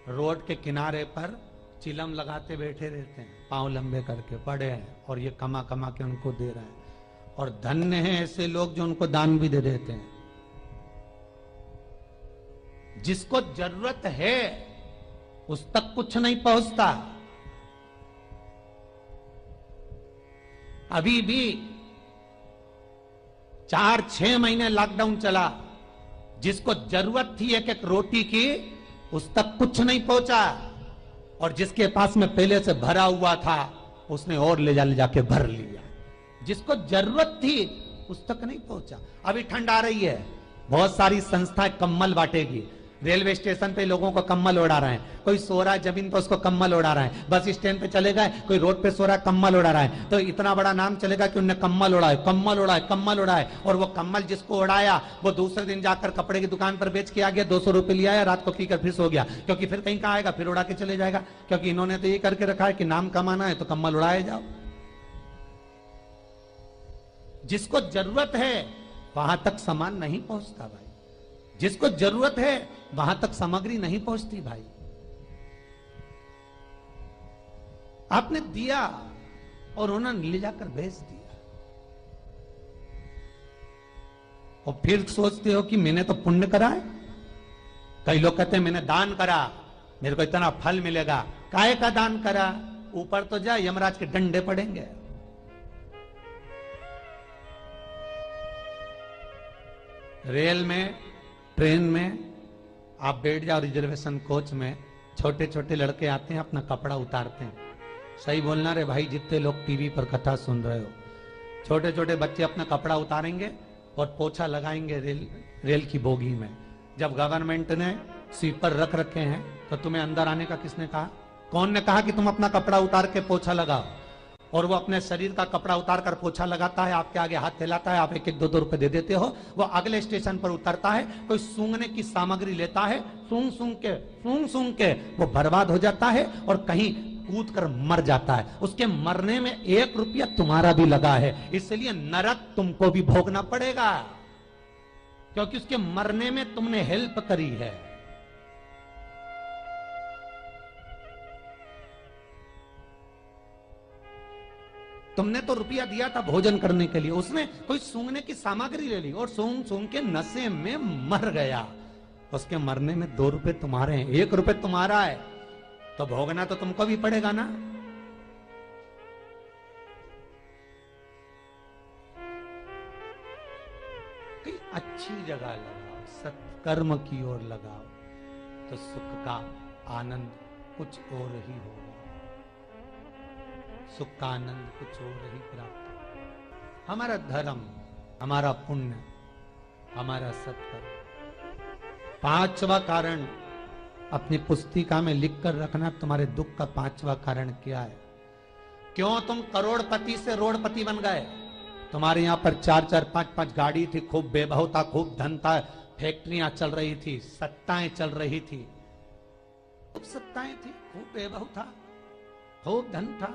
रोड के किनारे पर चिलम लगाते बैठे रहते हैं, पांव लंबे करके पड़े हैं, और ये कमा कमा के उनको दे रहे हैं। और धन्य हैं ऐसे लोग जो उनको दान भी दे देते हैं। जिसको जरूरत है उस तक कुछ नहीं पहुंचता। अभी भी 4-6 महीने लॉकडाउन चला, जिसको जरूरत थी एक रोटी की, उस तक कुछ नहीं पहुंचा। और जिसके पास में पहले से भरा हुआ था, उसने और ले जाके भर लिया। जिसको जरूरत थी उस तक नहीं पहुंचा। अभी ठंड आ रही है, बहुत सारी संस्थाएं कंबल बांटेगी। रेलवे स्टेशन पे लोगों को कंबल उड़ा रहे हैं, कोई सो रहा है जमीन पर उसको कंबल उड़ा रहा है, बस स्टैंड पे चले गए कोई रोड पे सो रहा है कंबल उड़ा रहा है, तो इतना बड़ा नाम चलेगा कि उन्होंने कंबल उड़ाए, कंबल उड़ाए, कंबल उड़ाए। और वो कंबल जिसको उड़ाया वो दूसरे दिन जाकर कपड़े की दुकान पर बेच के आ गया, 200 रुपए लिया है, रात को पीकर फिर सो गया, क्योंकि फिर कहीं कहाँ आएगा, फिर उड़ा के चले जाएगा। क्योंकि इन्होंने तो ये करके रखा है कि नाम कमाना है तो कंबल उड़ाए जाओ। जिसको जरूरत है वहां तक सामान नहीं पहुंचता भाई, जिसको जरूरत है वहां तक सामग्री नहीं पहुंचती भाई। आपने दिया और उन्होंने ले जाकर बेच दिया, और फिर सोचते हो कि मैंने तो पुण्य करा है। कई लोग कहते हैं मैंने दान करा, मेरे को इतना फल मिलेगा। काहे का दान करा? ऊपर तो जा, यमराज के डंडे पड़ेंगे। रेल में, ट्रेन में आप बैठ जाओ, रिजर्वेशन कोच में, छोटे छोटे लड़के आते हैं, अपना कपड़ा उतारते हैं। सही बोलना रे भाई, जितने लोग टीवी पर कथा सुन रहे हो, छोटे छोटे बच्चे अपना कपड़ा उतारेंगे और पोछा लगाएंगे रेल की बोगी में। जब गवर्नमेंट ने स्वीपर रख रखे हैं तो तुम्हें अंदर आने का किसने कहा? कौन ने कहा कि तुम अपना कपड़ा उतार के पोछा लगाओ? और वो अपने शरीर का कपड़ा उतार कर पोछा लगाता है, आपके आगे हाथ फैलाता है, आप 1-1, 2-2 रुपए दे देते हो। वो अगले स्टेशन पर उतरता है, कोई सूंघने की सामग्री लेता है, सूंघ सूंघ के वो बर्बाद हो जाता है और कहीं कूद कर मर जाता है। उसके मरने में 1 रुपया तुम्हारा भी लगा है, इसलिए नरक तुमको भी भोगना पड़ेगा, क्योंकि उसके मरने में तुमने हेल्प करी है। तुमने तो रुपया दिया था भोजन करने के लिए, उसने कोई सूंघने की सामग्री ले ली और सूंघ सूंघ के नशे में मर गया। उसके मरने में 2 रुपए तुम्हारे हैं, 1 रुपए तुम्हारा है, तो भोगना तो तुमको भी पड़ेगा ना। जगह लगाओ, सत्कर्म की ओर लगाओ, तो सुख का आनंद कुछ और ही होगा, सुख का आनंद कुछ और ही प्राप्त होगा। हमारा धर्म, हमारा पुण्य, हमारा सत्कर्म। पांचवा कारण अपनी पुस्तिका में लिख कर रखना, तुम्हारे दुख का पांचवा कारण क्या है। क्यों तुम करोड़पति से रोड़पति बन गए। तुम्हारे यहां पर 4-4, 5-5 गाड़ी थी, खूब वैभव था, खूब धन था, फैक्ट्रियां चल रही थी, सत्ताएं चल रही थी, खूब सत्ताएं थी, खूब वैभव था, खूब धन था,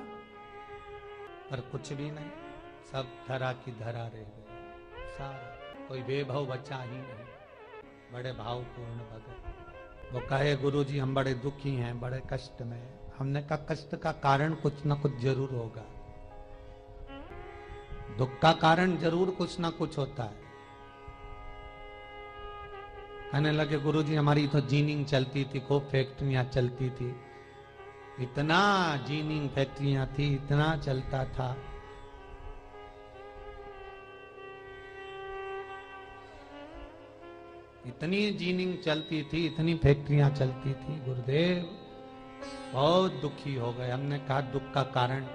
पर कुछ भी नहीं, सब धरा की धरा रह गए। सारा कोई वैभव बचा ही नहीं। बड़े भावपूर्ण भगत वो कहे, गुरु जी हम बड़े दुखी हैं, बड़े कष्ट में। हमने कहा कष्ट का कारण कुछ ना कुछ जरूर होगा, दुख का कारण जरूर कुछ ना कुछ होता है। कहने लगे, गुरु जी हमारी तो जीनिंग चलती थी, खूब फैक्ट्रियां चलती थी, इतना जीनिंग फैक्ट्रियां थी, इतना चलता था, इतनी जीनिंग चलती थी, इतनी फैक्ट्रियां चलती थी, गुरुदेव बहुत दुखी हो गए। हमने कहा दुख का कारण,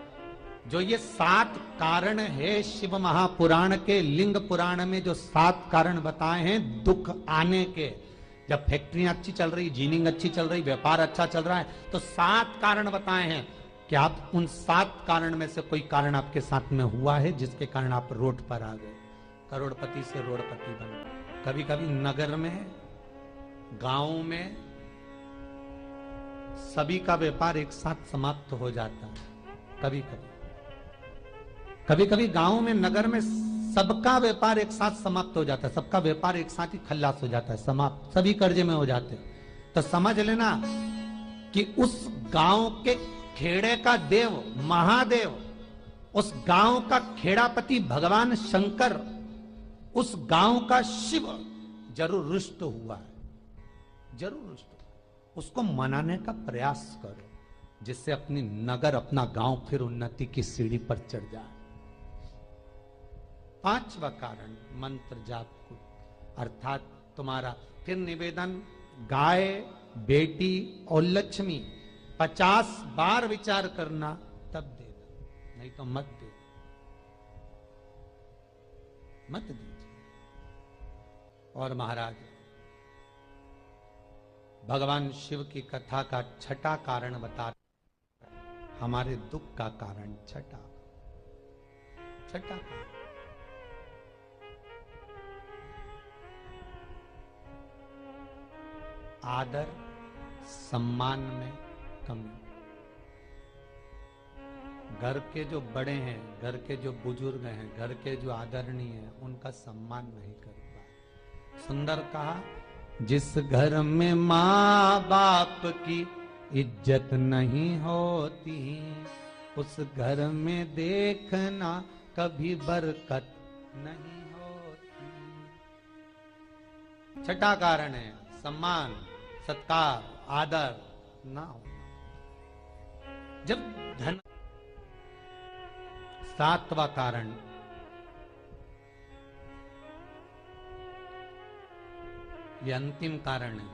जो ये 7 कारण है शिव महापुराण के, लिंग पुराण में जो 7 कारण बताए हैं दुख आने के, जब फैक्ट्रियां अच्छी चल रही, जीनिंग अच्छी चल रही, व्यापार अच्छा चल रहा है, तो 7 कारण बताए हैं। क्या आप उन 7 कारण में से कोई कारण आपके साथ में हुआ है जिसके कारण आप रोड पर आ गए, करोड़पति से रोडपति बन गए। कभी कभी नगर में, गांव में सभी का व्यापार एक साथ समाप्त हो जाता है। कभी कभी गांव में, नगर में सबका व्यापार एक साथ समाप्त हो जाता है, सबका व्यापार एक साथ ही खल्लास हो जाता है, समाप्त, सभी कर्जे में हो जाते हैं। तो समझ लेना कि उस गांव के खेड़े का देव महादेव, उस गांव का खेड़ापति भगवान शंकर, उस गांव का शिव जरूर रुष्ट हुआ है, जरूर रुष्ट। उसको मनाने का प्रयास करो, जिससे अपनी नगर, अपना गांव फिर उन्नति की सीढ़ी पर चढ़ जाए। 5वां कारण मंत्र जाप को, अर्थात तुम्हारा फिर निवेदन, गाय, बेटी और लक्ष्मी 50 बार विचार करना, तब देना, नहीं तो मत दे, मत दीजिए। और महाराज भगवान शिव की कथा का 6ठा कारण बता, हमारे दुख का कारण 6ठा कारण, आदर सम्मान में कमी। घर के जो बड़े हैं, घर के जो बुजुर्ग हैं, घर के जो आदरणीय हैं, उनका सम्मान नहीं कर पाए। सुंदर कहा, जिस घर में माँ बाप की इज्जत नहीं होती, उस घर में देखना कभी बरकत नहीं होती। 6ठा कारण है सम्मान, सत्कार, आदर ना होना। जब धन। 7वां कारण, ये अंतिम कारण है।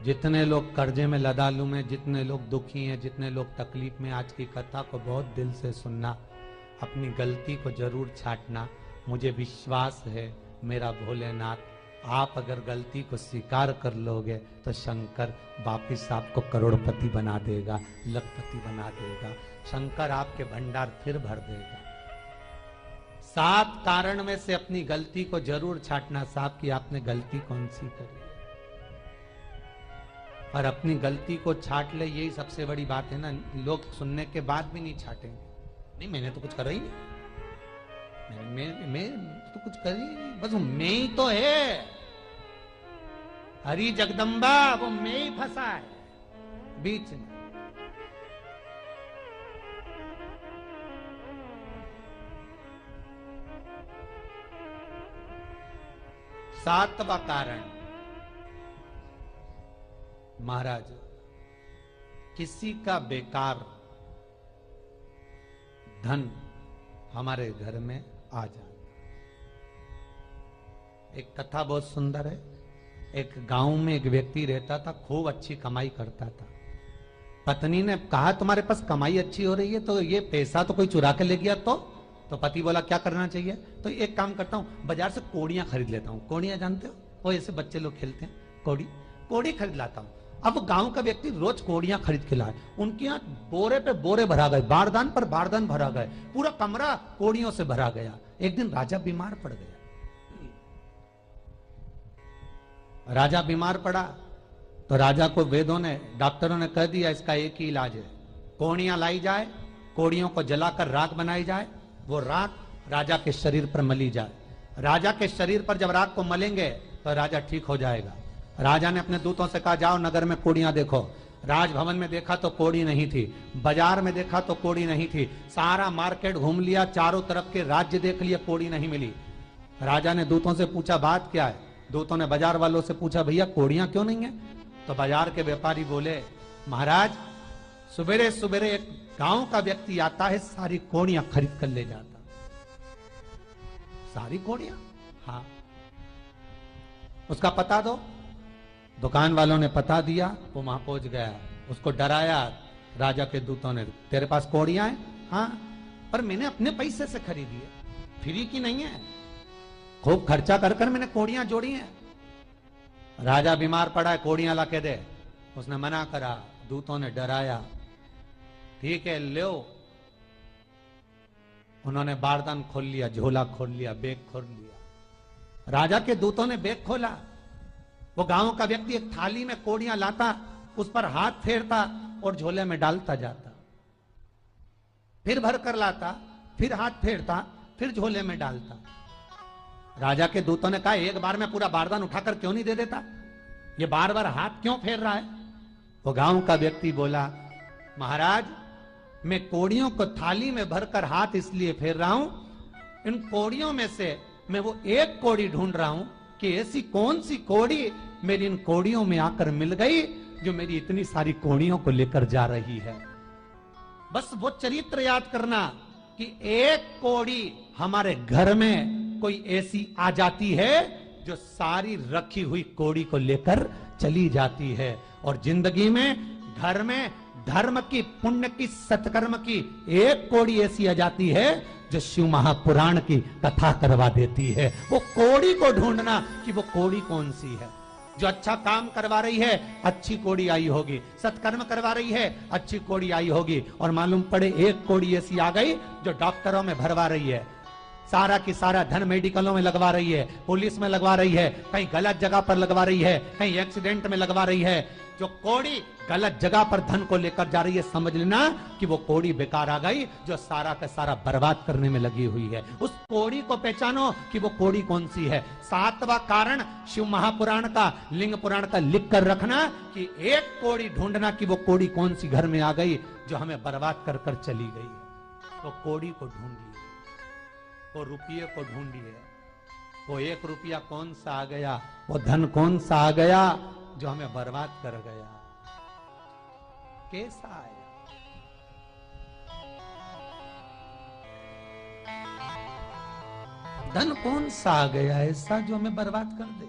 जितने लोग कर्जे में, लदालू में, जितने लोग दुखी हैं, जितने लोग तकलीफ में, आज की कथा को बहुत दिल से सुनना, अपनी गलती को जरूर छांटना। मुझे विश्वास है मेरा भोलेनाथ, आप अगर गलती को स्वीकार कर लोगे तो शंकर वापिस आपको करोड़पति बना देगा, लखपति बना देगा। शंकर आपके भंडार फिर भर देगा। 7 कारण में से अपनी गलती को जरूर छांटना। साहब कि आपने गलती कौन सी करी, पर अपनी गलती को छांट ले, यही सबसे बड़ी बात है ना। लोग सुनने के बाद भी नहीं छाटेंगे, नहीं मैंने तो कुछ करा ही नहीं, मैं तो कुछ कर ही नहीं, बस मैं ही तो है, हरी जगदम्बा वो मैं ही फंसा है बीच में। सातवां कारण, महाराज किसी का बेकार धन हमारे घर में आ जाए, एक कथा बहुत सुंदर है। एक गांव में एक व्यक्ति रहता था, खूब अच्छी कमाई करता था। पत्नी ने कहा तुम्हारे पास कमाई अच्छी हो रही है तो ये पैसा तो कोई चुरा के ले गया तो पति बोला क्या करना चाहिए? तो एक काम करता हूं, बाजार से कोड़ियां खरीद लेता हूं। कोड़ियां जानते हो, वो ऐसे बच्चे लोग खेलते हैं, कोड़ी खरीद लाता हूं। अब गांव का व्यक्ति रोज कोड़ियां खरीद के लाए। उनके यहाँ बोरे पे बोरे भरा गए, बारदान पर बारदान भरा गए, पूरा कमरा कोड़ियों से भरा गया। एक दिन राजा बीमार पड़ गया। राजा बीमार पड़ा तो राजा को वेदों ने, डॉक्टरों ने कह दिया इसका एक ही इलाज है, कोड़ियां लाई जाए, कोड़ियों को जलाकर राख बनाई जाए, वो राख राजा के शरीर पर मली जाए। राजा के शरीर पर जब राख को मलेंगे तो राजा ठीक हो जाएगा। राजा ने अपने दूतों से कहा जाओ नगर में कोड़ियां देखो। राजभवन में देखा तो कोड़ी नहीं थी, बाजार में देखा तो कोड़ी नहीं थी, सारा मार्केट घूम लिया, चारों तरफ के राज्य देख लिया, कोड़ी नहीं मिली। राजा ने दूतों से पूछा बात क्या है? दूतों ने बाजार वालों से पूछा भैया कोड़ियां क्यों नहीं है? तो बाजार के व्यापारी बोले महाराज सुबेरे सुबेरे एक गांव का व्यक्ति आता है, सारी कोड़ियां खरीद कर ले जाता। सारी कोड़ियां? हाँ। उसका पता दो। दुकान वालों ने पता दिया, वो वहां पहुंच गया, उसको डराया। राजा के दूतों ने, तेरे पास कोड़ियां हैं? हाँ, पर मैंने अपने पैसे से खरीदी है, फ्री की नहीं है, खूब खर्चा कर कर मैंने कोड़ियां जोड़ी हैं। राजा बीमार पड़ा है, कोड़ियां ला के दे। उसने मना करा, दूतों ने डराया, ठीक है लो। उन्होंने बारदान खोल लिया, झोला खोल लिया, बैग खोल लिया। राजा के दूतों ने बैग खोला। वो गांव का व्यक्ति एक थाली में कोड़ियां लाता, उस पर हाथ फेरता और झोले में डालता जाता, फिर भर कर लाता, फिर हाथ फेरता, फिर झोले में डालता। राजा के दूतों ने कहा एक बार में पूरा बारदान उठाकर क्यों नहीं दे देता, ये बार बार हाथ क्यों फेर रहा है? वो गांव का व्यक्ति बोला महाराज मैं कोड़ियों को थाली में भरकर हाथ इसलिए फेर रहा हूं, इन कोड़ियों में से मैं वो एक कोड़ी ढूंढ रहा हूं कि ऐसी कौन सी कोड़ी मेरी इन कोड़ियों में आकर मिल गई जो मेरी इतनी सारी कोड़ियों को लेकर जा रही है। बस वो चरित्र याद करना कि एक कोड़ी हमारे घर में कोई ऐसी आ जाती है जो सारी रखी हुई कोड़ी को लेकर चली जाती है। और जिंदगी में घर में धर्म की, पुण्य की, सत्कर्म की एक कोड़ी ऐसी आ जाती है जो शिव महापुराण की कथा करवा देती है। वो कोड़ी को ढूंढना कि वो कोड़ी कौन सी है। जो अच्छा काम करवा रही है अच्छी कोड़ी आई होगी, सत्कर्म करवा रही है अच्छी कोड़ी आई होगी। और मालूम पड़े एक कोड़ी ऐसी आ गई जो डॉक्टरों में भरवा रही है, सारा की सारा धन मेडिकलों में लगवा रही है, पुलिस में लगवा रही है, कहीं गलत जगह पर लगवा रही है, कहीं एक्सीडेंट में लगवा रही है। जो कोड़ी गलत जगह पर धन को लेकर जा रही है, समझ लेना कि वो कोड़ी बेकार आ गई जो सारा का सारा बर्बाद करने में लगी हुई है। उस कोड़ी को पहचानो कि वो कोड़ी कौन सी है। सातवां कारण शिव महापुराण का, लिंग पुराण का लिख कर रखना कि एक कोड़ी ढूंढना कि वो कोड़ी कौन सी घर में आ गई जो हमें बर्बाद कर कर चली गई है। तो कोड़ी को ढूंढिए, वो रुपये को ढूंढिए, वो एक रुपया कौन सा आ गया, वो धन कौन सा आ गया जो हमें बर्बाद कर गया, कैसा आया। धन कौन सा आ गया ऐसा जो हमें बर्बाद कर दे।